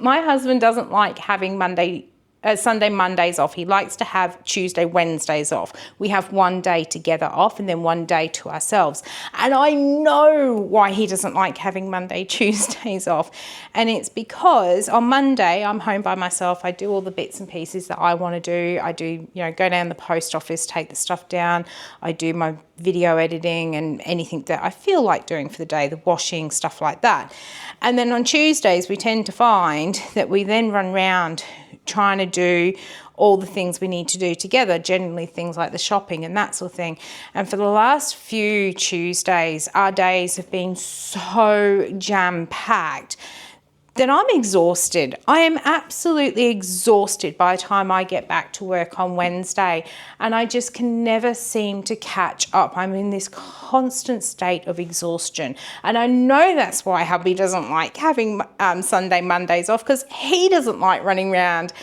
my husband doesn't like having Sunday, Mondays off. He likes to have Tuesday, Wednesdays off. We have one day together off and then one day to ourselves. And I know why he doesn't like having Monday, Tuesdays off. And it's because on Monday, I'm home by myself. I do all the bits and pieces that I want to do. I do, go down the post office, take the stuff down. I do my video editing and anything that I feel like doing for the day, the washing, stuff like that. And then on Tuesdays, we tend to find that we then run around trying to do all the things we need to do together, generally things like the shopping and that sort of thing. And for the last few Tuesdays, our days have been so jam-packed that I'm exhausted. I am absolutely exhausted by the time I get back to work on Wednesday, and I just can never seem to catch up. I'm in this constant state of exhaustion, and I know that's why hubby doesn't like having Sunday, Mondays off, because he doesn't like running around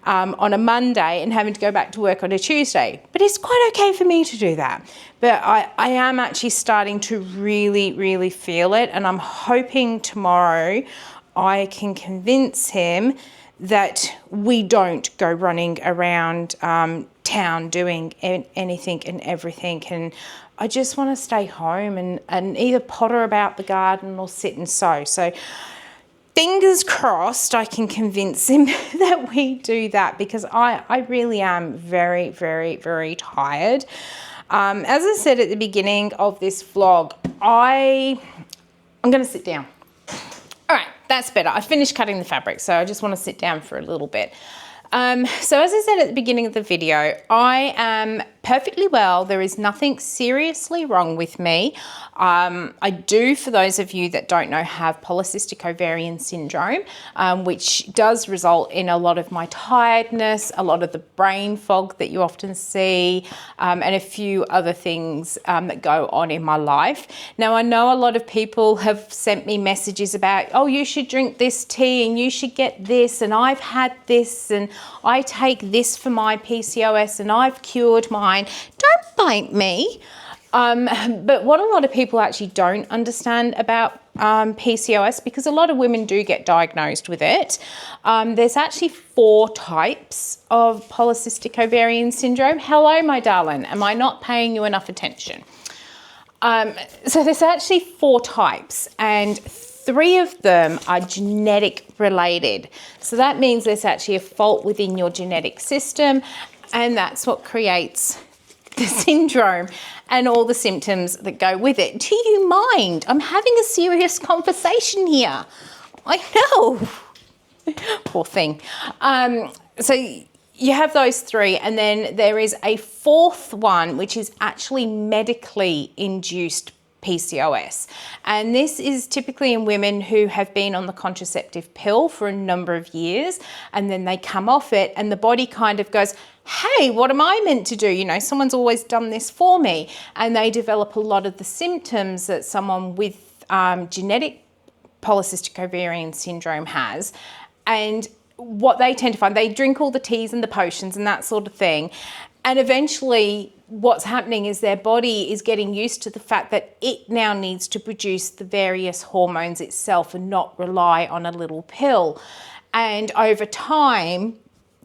on a Monday and having to go back to work on a Tuesday. But it's quite okay for me to do that. But I am actually starting to really feel it, and I'm hoping tomorrow I can convince him that we don't go running around town doing anything and everything. And I just want to stay home and either potter about the garden or sit and sew. So fingers crossed I can convince him that we do that, because I really am very tired. As I said at the beginning of this vlog, I'm going to sit down. All right, that's better. I finished cutting the fabric, so I just want to sit down for a little bit. So as I said at the beginning of the video, I am perfectly well. There is nothing seriously wrong with me. I do, for those of you that don't know, have polycystic ovarian syndrome, which does result in a lot of my tiredness, a lot of the brain fog that you often see, and a few other things that go on in my life. Now, I know a lot of people have sent me messages about, oh, you should drink this tea and you should get this, and I've had this, and I take this for my PCOS and I've cured mine. Don't bite me. But what a lot of people actually don't understand about PCOS, because a lot of women do get diagnosed with it, there's actually 4 types of polycystic ovarian syndrome. Hello, my darling. Am I not paying you enough attention? So there's actually 4 types, and 3 of them are genetic related. So that means there's actually a fault within your genetic system, and that's what creates the syndrome and all the symptoms that go with it. Do you mind? I'm having a serious conversation here. I know. Poor thing. So you have those 3, and then there is a 4th one, which is actually medically induced PCOS. And this is typically in women who have been on the contraceptive pill for a number of years, and then they come off it and the body kind of goes, hey, what am I meant to do? Someone's always done this for me. And they develop a lot of the symptoms that someone with genetic polycystic ovarian syndrome has. And what they tend to find, they drink all the teas and the potions and that sort of thing. And eventually what's happening is their body is getting used to the fact that it now needs to produce the various hormones itself and not rely on a little pill. And over time,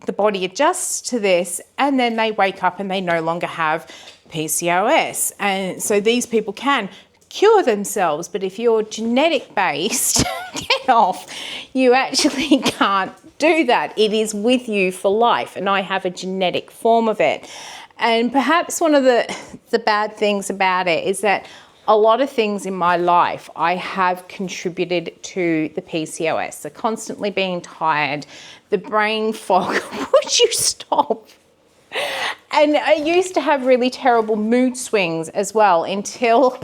the body adjusts to this, and then they wake up and they no longer have PCOS. And so these people can cure themselves, but if you're genetic based, get off, you actually can't do that. It is with you for life, and I have a genetic form of it. And perhaps one of the bad things about it is that a lot of things in my life I have contributed to the PCOS. So constantly being tired, the brain fog. Would you stop? And I used to have really terrible mood swings as well until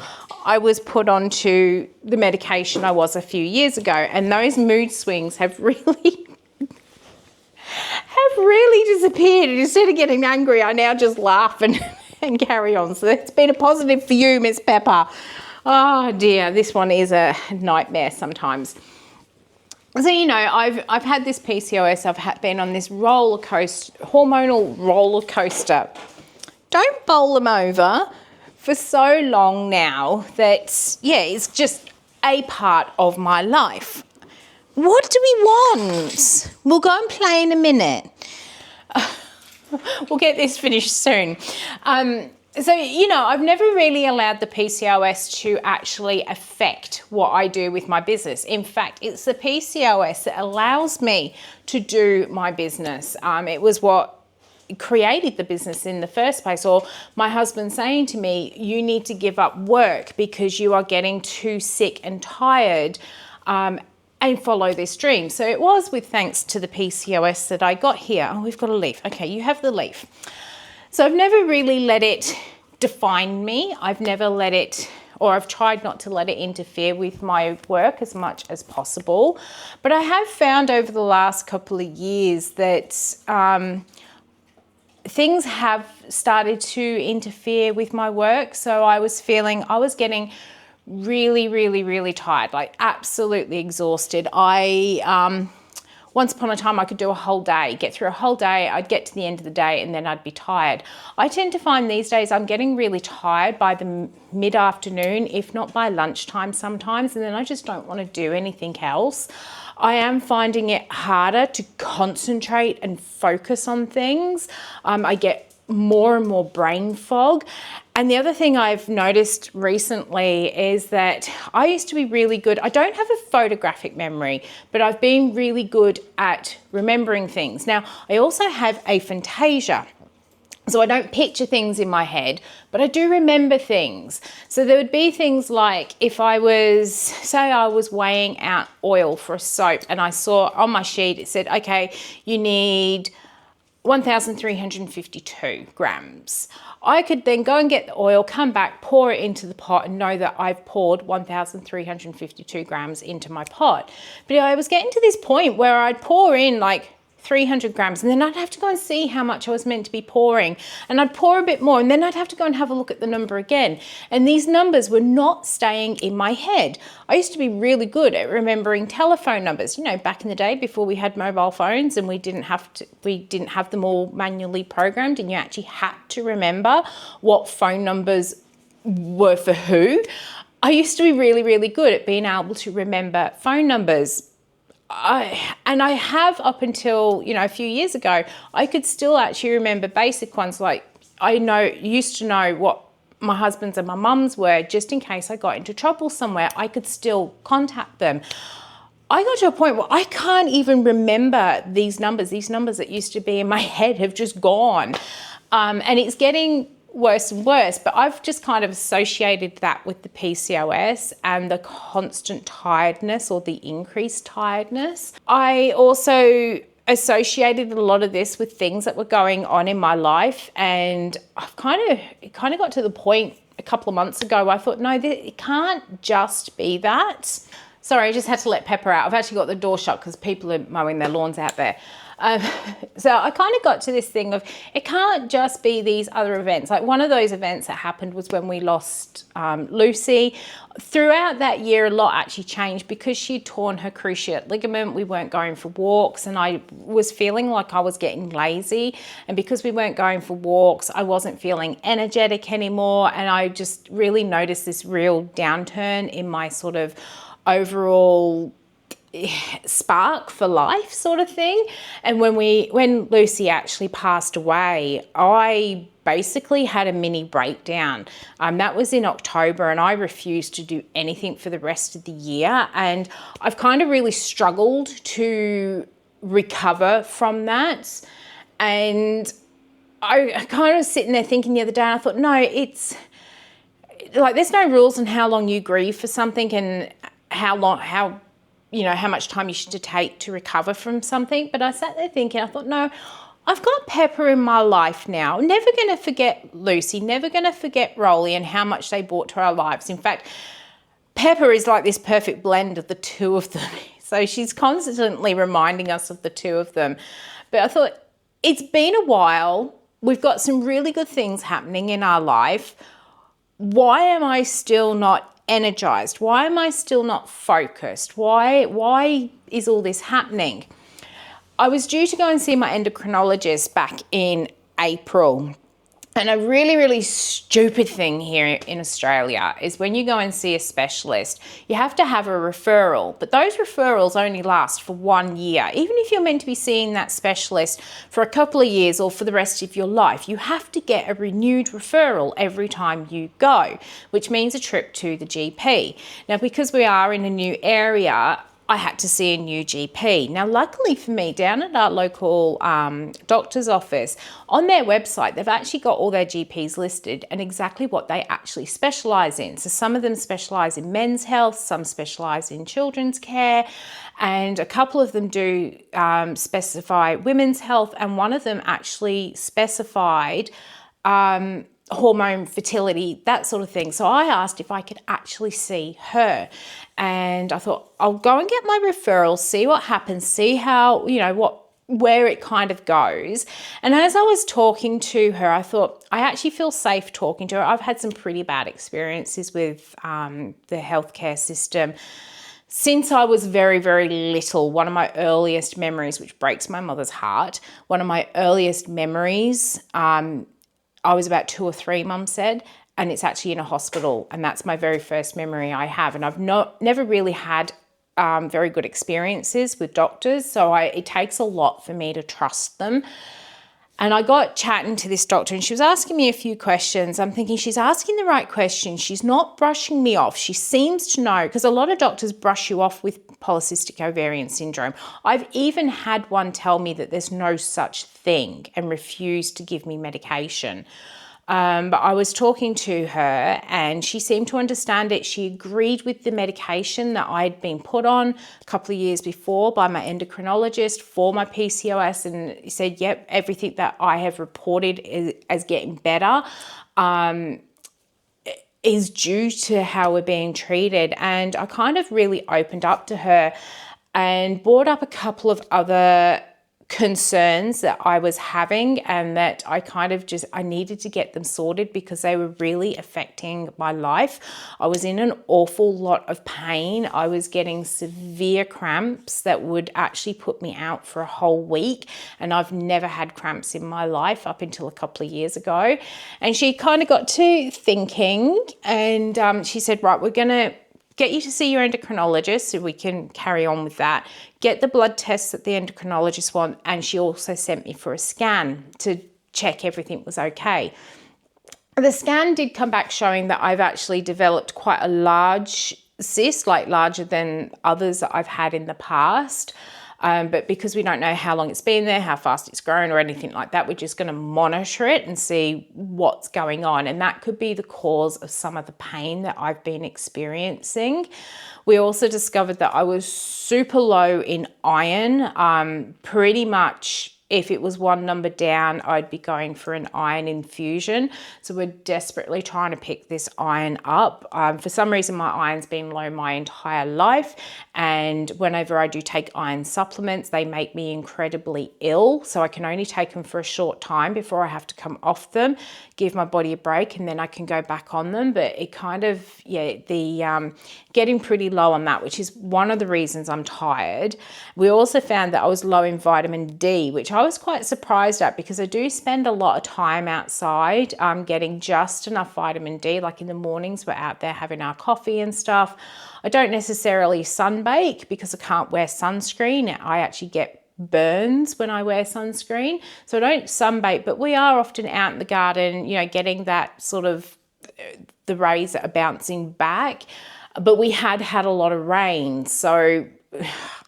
I was put onto the medication I was a few years ago. And those mood swings have really disappeared. And instead of getting angry, I now just laugh and carry on. So it's been a positive for you, Miss Pepper. Oh dear, this one is a nightmare sometimes. So, you know, I've had this PCOS, I've been on this hormonal roller coaster. Don't bowl them over for so long now that, yeah, it's just a part of my life. What do we want? We'll go and play in a minute. We'll get this finished soon. So, you know, I've never really allowed the PCOS to actually affect what I do with my business. In fact, it's the PCOS that allows me to do my business. It was what created the business in the first place, or my husband saying to me, you need to give up work because you are getting too sick and tired, and follow this dream. So it was with thanks to the PCOS that I got here. Oh, we've got a leaf. Okay, you have the leaf. So I've never really let it define me. I've never let it, or I've tried not to let it interfere with my work as much as possible. But I have found over the last couple of years that things have started to interfere with my work. So I was getting really tired, like absolutely exhausted. Once upon a time, I could do a whole day, get through a whole day. I'd get to the end of the day and then I'd be tired. I tend to find these days I'm getting really tired by the mid-afternoon, if not by lunchtime sometimes, and then I just don't want to do anything else. I am finding it harder to concentrate and focus on things. I get more and more brain fog. And the other thing I've noticed recently is that I used to be really good. I don't have a photographic memory, but I've been really good at remembering things. Now, I also have aphantasia. So I don't picture things in my head, but I do remember things. So there would be things like if I was weighing out oil for a soap and I saw on my sheet, it said, okay, you need 1,352 grams. I could then go and get the oil, come back, pour it into the pot and know that I've poured 1,352 grams into my pot. But I was getting to this point where I'd pour in like 300 grams and then I'd have to go and see how much I was meant to be pouring, and I'd pour a bit more and then I'd have to go and have a look at the number again, and these numbers were not staying in my head. I used to be really good at remembering telephone numbers, you know, back in the day before we had mobile phones and we didn't have them all manually programmed, and you actually had to remember what phone numbers were for who. I used to be really good at being able to remember phone numbers. I have up until, you know, a few years ago, I could still actually remember basic ones, like used to know what my husband's and my mum's were, just in case I got into trouble somewhere, I could still contact them. I got to a point where I can't even remember these numbers that used to be in my head have just gone. And it's getting worse and worse, but I've just kind of associated that with the PCOS and the constant tiredness or the increased tiredness. I also associated a lot of this with things that were going on in my life, and it kind of got to the point a couple of months ago I thought, no, it can't just be that. Sorry, I just had to let Pepper out. I've actually got the door shut because people are mowing their lawns out there. So I kind of got to this thing of, it can't just be these other events. Like one of those events that happened was when we lost Lucy. Throughout that year, a lot actually changed because she'd torn her cruciate ligament. We weren't going for walks and I was feeling like I was getting lazy. And because we weren't going for walks, I wasn't feeling energetic anymore. And I just really noticed this real downturn in my sort of overall spark for life sort of thing. And when Lucy actually passed away, I basically had a mini breakdown. That was in October, and I refused to do anything for the rest of the year, and I've kind of really struggled to recover from that. And I kind of sitting there thinking the other day, I thought, no, like there's no rules on how long you grieve for something and how much time you should take to recover from something. But I sat there thinking, I thought, no, I've got Pepper in my life now. Never going to forget Lucy, never going to forget Rolly and how much they brought to our lives. In fact, Pepper is like this perfect blend of the two of them. So she's constantly reminding us of the two of them. But I thought, it's been a while. We've got some really good things happening in our life. Why am I still not energized? Why am I still not focused? Why is all this happening? I was due to go and see my endocrinologist back in April. And a really, really stupid thing here in Australia is when you go and see a specialist, you have to have a referral. But those referrals only last for 1 year. Even if you're meant to be seeing that specialist for a couple of years or for the rest of your life, you have to get a renewed referral every time you go, which means a trip to the GP. Now, because we are in a new area, I had to see a new GP. Now, luckily for me, down at our local doctor's office, on their website, they've actually got all their GPs listed and exactly what they actually specialise in. So some of them specialise in men's health, some specialise in children's care, and a couple of them do specify women's health, and one of them actually specified hormone, fertility, that sort of thing. So I asked if I could actually see her, and I thought I'll go and get my referral, see what happens, see how, where it kind of goes. And as I was talking to her, I thought I actually feel safe talking to her. I've had some pretty bad experiences with the healthcare system since I was very, very little. One of my earliest memories, which breaks my mother's heart, one of my earliest memories, I was about 2 or 3, Mum said, and it's actually in a hospital. And that's my very first memory I have. And I've never really had very good experiences with doctors. So it takes a lot for me to trust them. And I got chatting to this doctor and she was asking me a few questions. I'm thinking she's asking the right questions. She's not brushing me off. She seems to know, because a lot of doctors brush you off with polycystic ovarian syndrome. I've even had one tell me that there's no such thing and refuse to give me medication. But I was talking to her and she seemed to understand it. She agreed with the medication that I'd been put on a couple of years before by my endocrinologist for my PCOS, and said, yep, everything that I have reported as getting better is due to how we're being treated. And I kind of really opened up to her and brought up a couple of other concerns that I was having, and that I needed to get them sorted because they were really affecting my life. I was in an awful lot of pain. I was getting severe cramps that would actually put me out for a whole week, and I've never had cramps in my life up until a couple of years ago. And she kind of got to thinking, and she said, right, we're going to get you to see your endocrinologist so we can carry on with that. Get the blood tests that the endocrinologist want. And she also sent me for a scan to check everything was okay. The scan did come back showing that I've actually developed quite a large cyst, like larger than others that I've had in the past. But because we don't know how long it's been there, how fast it's grown or anything like that, we're just going to monitor it and see what's going on. And that could be the cause of some of the pain that I've been experiencing. We also discovered that I was super low in iron. Pretty much if it was one number down, I'd be going for an iron infusion. So we're desperately trying to pick this iron up. For some reason, my iron's been low my entire life. And whenever I do take iron supplements, they make me incredibly ill. So I can only take them for a short time before I have to come off them, give my body a break, and then I can go back on them. But it kind of, getting pretty low on that, which is one of the reasons I'm tired. We also found that I was low in vitamin D, which I was quite surprised at because I do spend a lot of time outside getting just enough vitamin D. Like in the mornings, we're out there having our coffee and stuff. I don't necessarily sunbake because I can't wear sunscreen. I actually get burns when I wear sunscreen. So I don't sunbake, but we are often out in the garden, getting that sort of the rays that are bouncing back. But we had a lot of rain. So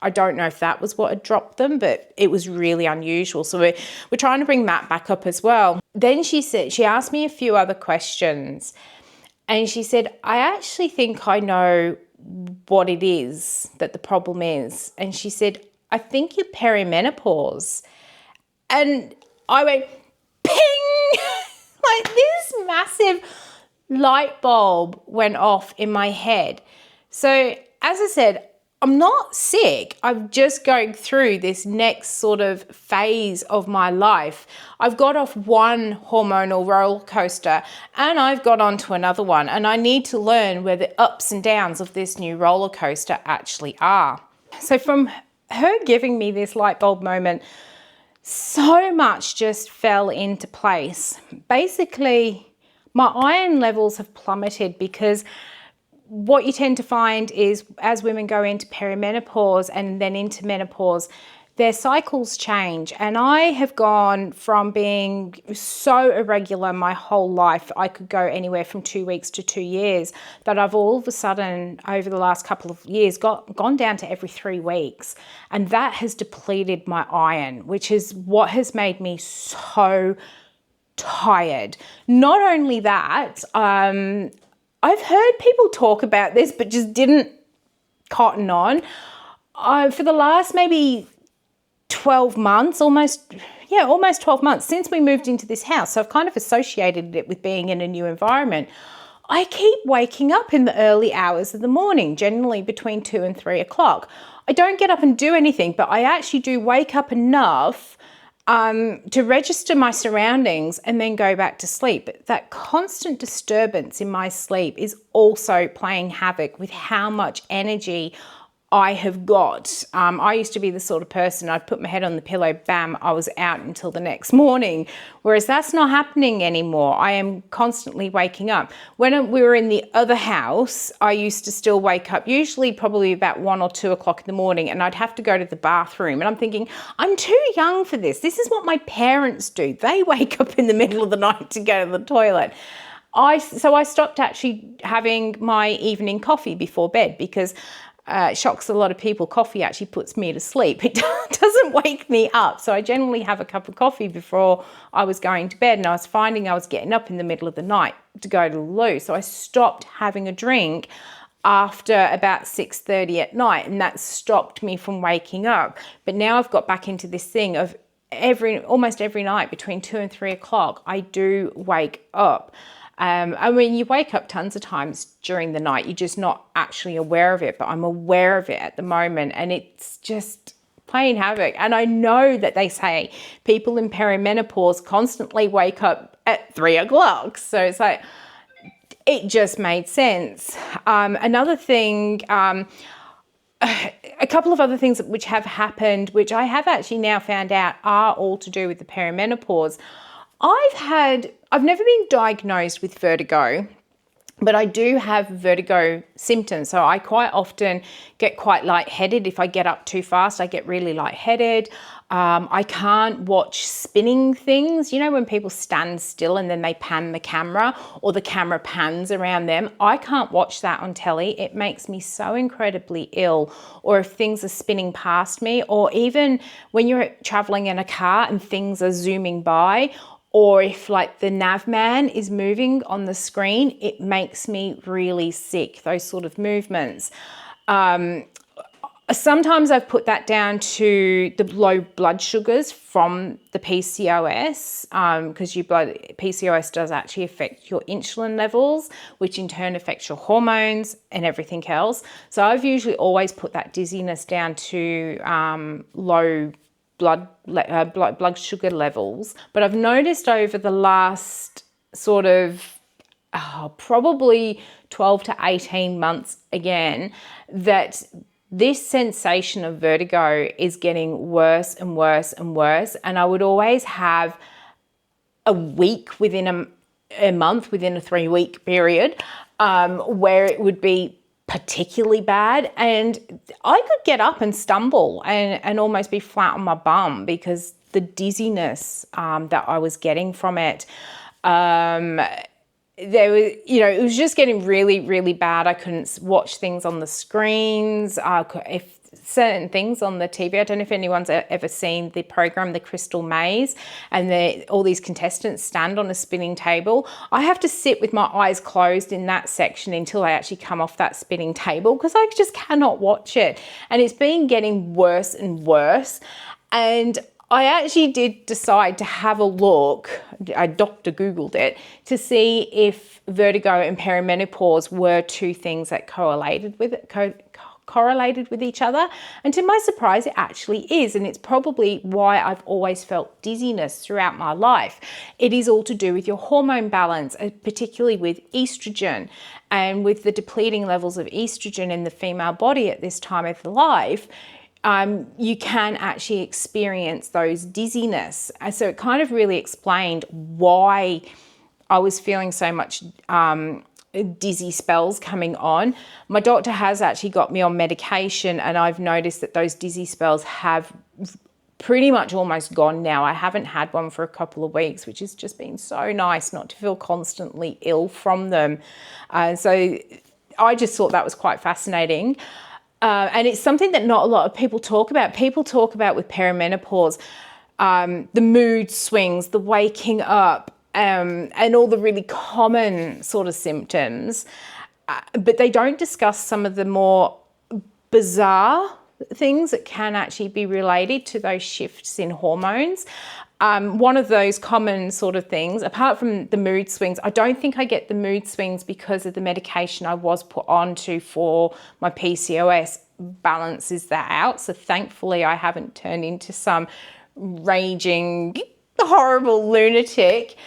I don't know if that was what had dropped them, but it was really unusual. So we're trying to bring that back up as well. Then she asked me a few other questions. And she said, I actually think I know what it is that the problem is. And she said, I think you're perimenopause. And I went, ping! Like this massive light bulb went off in my head. So as I said, I'm not sick. I'm just going through this next sort of phase of my life. I've got off one hormonal roller coaster and I've got onto another one, and I need to learn where the ups and downs of this new roller coaster actually are. So from her giving me this light bulb moment, so much just fell into place. Basically, my iron levels have plummeted because what you tend to find is as women go into perimenopause and then into menopause, their cycles change. And I have gone from being so irregular my whole life, I could go anywhere from 2 weeks to 2 years, that I've all of a sudden over the last couple of years gone down to every 3 weeks. And that has depleted my iron, which is what has made me so tired. Not only that, I've heard people talk about this, but just didn't cotton on. For the last maybe 12 months, almost 12 months since we moved into this house, so I've kind of associated it with being in a new environment. I keep waking up in the early hours of the morning, generally between 2 and 3 o'clock. I don't get up and do anything, but I actually do wake up enough to register my surroundings and then go back to sleep. But that constant disturbance in my sleep is also playing havoc with how much energy I have got. I used to be the sort of person, I'd put my head on the pillow, bam, I was out until the next morning. Whereas that's not happening anymore. I am constantly waking up. When we were in the other house, I used to still wake up, usually probably about 1 or 2 o'clock in the morning, and I'd have to go to the bathroom. And I'm thinking, I'm too young for this. This is what my parents do. They wake up in the middle of the night to go to the toilet. So I stopped actually having my evening coffee before bed because shocks a lot of people, coffee actually puts me to sleep. It doesn't wake me up. So I generally have a cup of coffee before I was going to bed, and I was finding I was getting up in the middle of the night to go to the loo. So I stopped having a drink after about 6:30 at night, and that stopped me from waking up. But now I've got back into this thing of almost every night between 2 and 3 o'clock, I do wake up. I mean, you wake up tons of times during the night. You're just not actually aware of it, but I'm aware of it at the moment, and it's just playing havoc. And I know that they say people in perimenopause constantly wake up at 3 o'clock. So it's like, it just made sense. Another thing, a couple of other things which have happened, which I have actually now found out are all to do with the perimenopause. I've never been diagnosed with vertigo, but I do have vertigo symptoms. So I quite often get quite lightheaded. If I get up too fast, I get really lightheaded. I can't watch spinning things. You know, when people stand still and then they pan the camera or the camera pans around them, I can't watch that on telly. It makes me so incredibly ill. Or if things are spinning past me, or even when you're traveling in a car and things are zooming by, or if like the nav man is moving on the screen, it makes me really sick, those sort of movements. Sometimes I've put that down to the low blood sugars from the PCOS, because PCOS does actually affect your insulin levels, which in turn affects your hormones and everything else. So I've usually always put that dizziness down to low blood sugar levels. But I've noticed over the last sort of probably 12 to 18 months again, that this sensation of vertigo is getting worse and worse and worse. And I would always have a week within a month, within a 3-week period, where it would be particularly bad, and I could get up and stumble and almost be flat on my bum because the dizziness that I was getting from it. there was, it was just getting really, really bad. I couldn't watch things on the screens. If certain things on the TV, I don't know if anyone's ever seen the program, The Crystal Maze, and all these contestants stand on a spinning table. I have to sit with my eyes closed in that section until I actually come off that spinning table, because I just cannot watch it. And it's been getting worse and worse. And I actually did decide to have a look, I Dr. Googled it, to see if vertigo and perimenopause were two things that correlated with each other. And to my surprise, it actually is. And it's probably why I've always felt dizziness throughout my life. It is all to do with your hormone balance, particularly with estrogen. And with the depleting levels of estrogen in the female body at this time of life, you can actually experience those dizziness. And so it kind of really explained why I was feeling so much dizzy spells coming on. My doctor has actually got me on medication, and I've noticed that those dizzy spells have pretty much almost gone now. I haven't had one for a couple of weeks, which has just been so nice not to feel constantly ill from them. So I just thought that was quite fascinating. And it's something that not a lot of people talk about. People talk about with perimenopause, the mood swings, the waking up, and all the really common sort of symptoms. But they don't discuss some of the more bizarre things that can actually be related to those shifts in hormones. One of those common sort of things, apart from the mood swings, I don't think I get the mood swings because of the medication I was put onto for my PCOS balances that out. So thankfully I haven't turned into some raging, horrible lunatic.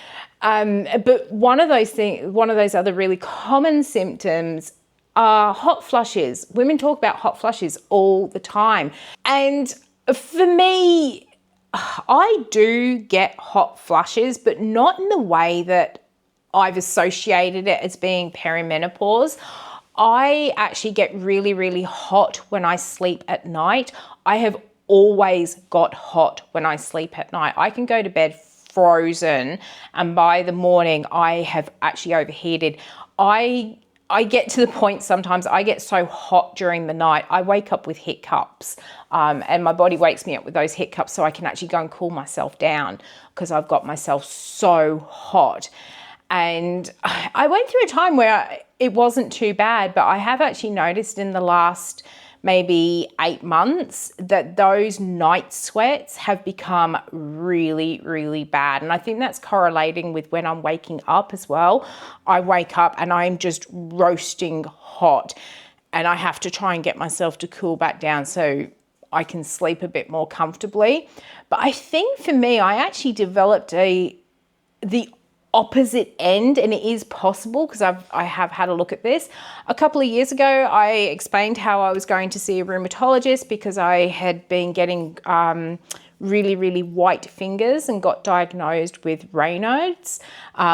But one of those other really common symptoms are hot flushes. Women talk about hot flushes all the time. And for me, I do get hot flushes, but not in the way that I've associated it as being perimenopause. I actually get really, really hot when I sleep at night. I have always got hot when I sleep at night. I can go to bed frozen, and by the morning I have actually overheated. I get to the point sometimes I get so hot during the night, I wake up with hiccups, and my body wakes me up with those hiccups so I can actually go and cool myself down because I've got myself so hot. And I went through a time where it wasn't too bad, but I have actually noticed in the last maybe 8 months that those night sweats have become really, really bad. And I think that's correlating with when I'm waking up as well. I wake up and I'm just roasting hot, and I have to try and get myself to cool back down so I can sleep a bit more comfortably. But I think for me, I actually developed the opposite end, and it is possible because I have had a look at this. A couple of years ago, I explained how I was going to see a rheumatologist because I had been getting really, really white fingers and got diagnosed with Raynaud's,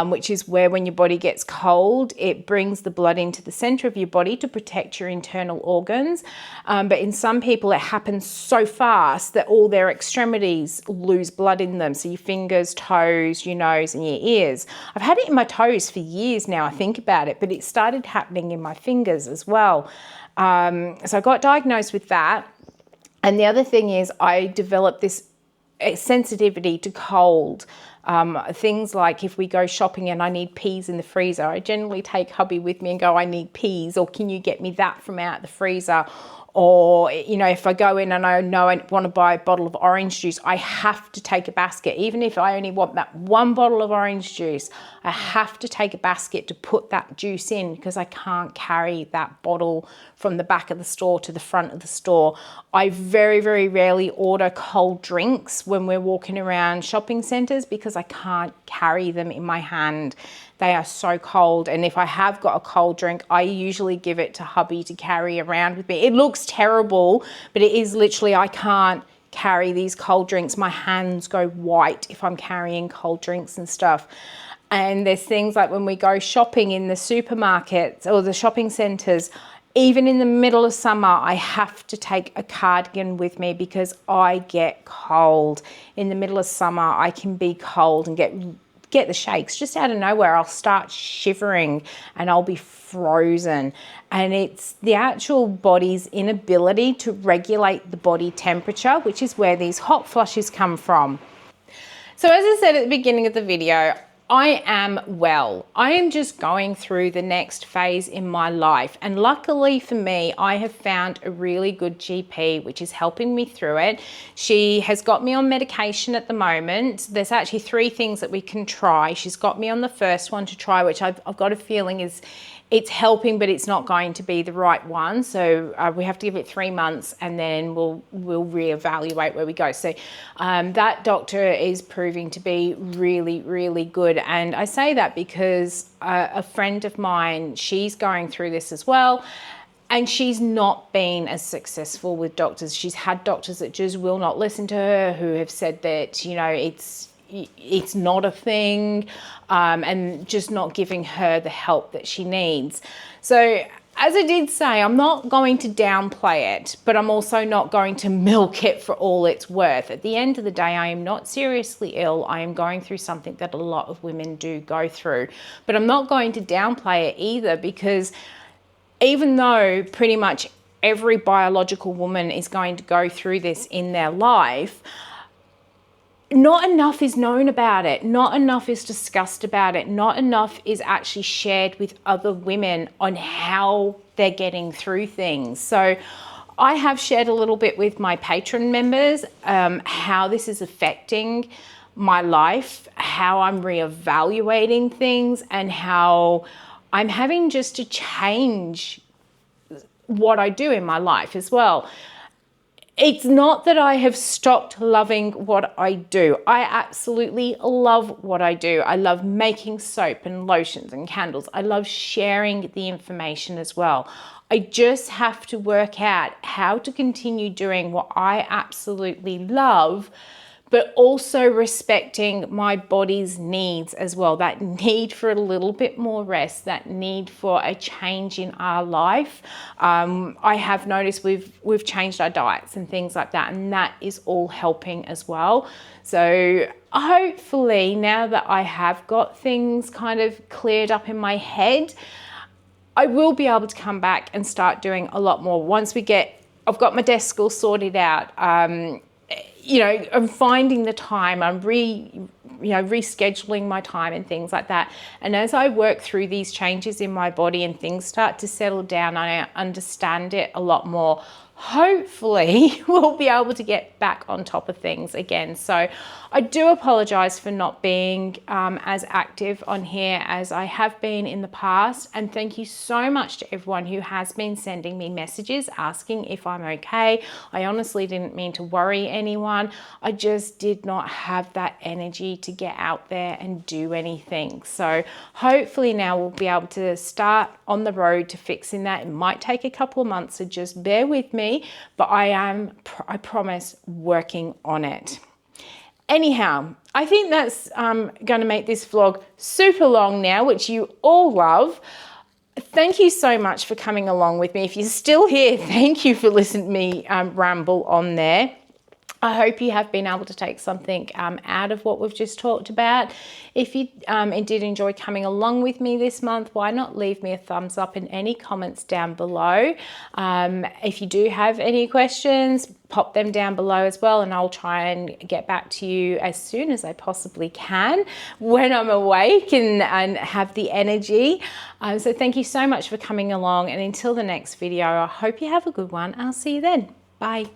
which is where when your body gets cold, it brings the blood into the center of your body to protect your internal organs. But in some people, it happens so fast that all their extremities lose blood in them. So your fingers, toes, your nose, and your ears. I've had it in my toes for years now, I think about it, but it started happening in my fingers as well. So I got diagnosed with that. And the other thing is I developed this sensitivity to cold. Things like if we go shopping and I need peas in the freezer, I generally take hubby with me and go, I need peas, or can you get me that from out the freezer? Or, if I go in and I know I want to buy a bottle of orange juice, I have to take a basket. Even if I only want that one bottle of orange juice, I have to take a basket to put that juice in because I can't carry that bottle from the back of the store to the front of the store. I very, very rarely order cold drinks when we're walking around shopping centres because I can't carry them in my hand. They are so cold. And if I have got a cold drink, I usually give it to hubby to carry around with me. It looks terrible, but it is literally, I can't carry these cold drinks. My hands go white if I'm carrying cold drinks and stuff. And there's things like when we go shopping in the supermarkets or the shopping centres, even in the middle of summer, I have to take a cardigan with me because I get cold. In the middle of summer, I can be cold and get get the shakes just out of nowhere. I'll start shivering and I'll be frozen. And it's the actual body's inability to regulate the body temperature, which is where these hot flushes come from. So as I said at the beginning of the video, I am well. I am just going through the next phase in my life. And luckily for me, I have found a really good GP, which is helping me through it. She has got me on medication at the moment. There's actually 3 things that we can try. She's got me on the first one to try, which I've got a feeling it's helping, but it's not going to be the right one. So we have to give it 3 months and then we'll reevaluate where we go. So that doctor is proving to be really, really good. And I say that because a friend of mine, she's going through this as well. And she's not been as successful with doctors. She's had doctors that just will not listen to her, who have said that, you know, it's not a thing, and just not giving her the help that she needs. So as I did say, I'm not going to downplay it, but I'm also not going to milk it for all it's worth. At the end of the day, I am not seriously ill. I am going through something that a lot of women do go through, but I'm not going to downplay it either, because even though pretty much every biological woman is going to go through this in their life, not enough is known about it. Not enough is discussed about it. Not enough is actually shared with other women on how they're getting through things. So I have shared a little bit with my patron members how this is affecting my life, how I'm reevaluating things, and how I'm having just to change what I do in my life as well. It's not that I have stopped loving what I do. I absolutely love what I do. I love making soap and lotions and candles. I love sharing the information as well. I just have to work out how to continue doing what I absolutely love, but also respecting my body's needs as well. That need for a little bit more rest, that need for a change in our life. I have noticed we've changed our diets and things like that, and that is all helping as well. So hopefully now that I have got things kind of cleared up in my head, I will be able to come back and start doing a lot more once I've got my desk all sorted out. You know, I'm finding the time, I'm rescheduling my time and things like that. And as I work through these changes in my body and things start to settle down, I understand it a lot more. Hopefully we'll be able to get back on top of things again. So I do apologize for not being as active on here as I have been in the past. And thank you so much to everyone who has been sending me messages asking if I'm okay. I honestly didn't mean to worry anyone. I just did not have that energy to get out there and do anything. So hopefully now we'll be able to start on the road to fixing that. It might take a couple of months, so just bear with me. But I promise, working on it. Anyhow, I think that's going to make this vlog super long now, which you all love. Thank you so much for coming along with me. If you're still here, thank you for listening to me ramble on there. I hope you have been able to take something out of what we've just talked about. If you did enjoy coming along with me this month, why not leave me a thumbs up and any comments down below. If you do have any questions, pop them down below as well, and I'll try and get back to you as soon as I possibly can when I'm awake and have the energy. So thank you so much for coming along, and until the next video, I hope you have a good one. I'll see you then. Bye.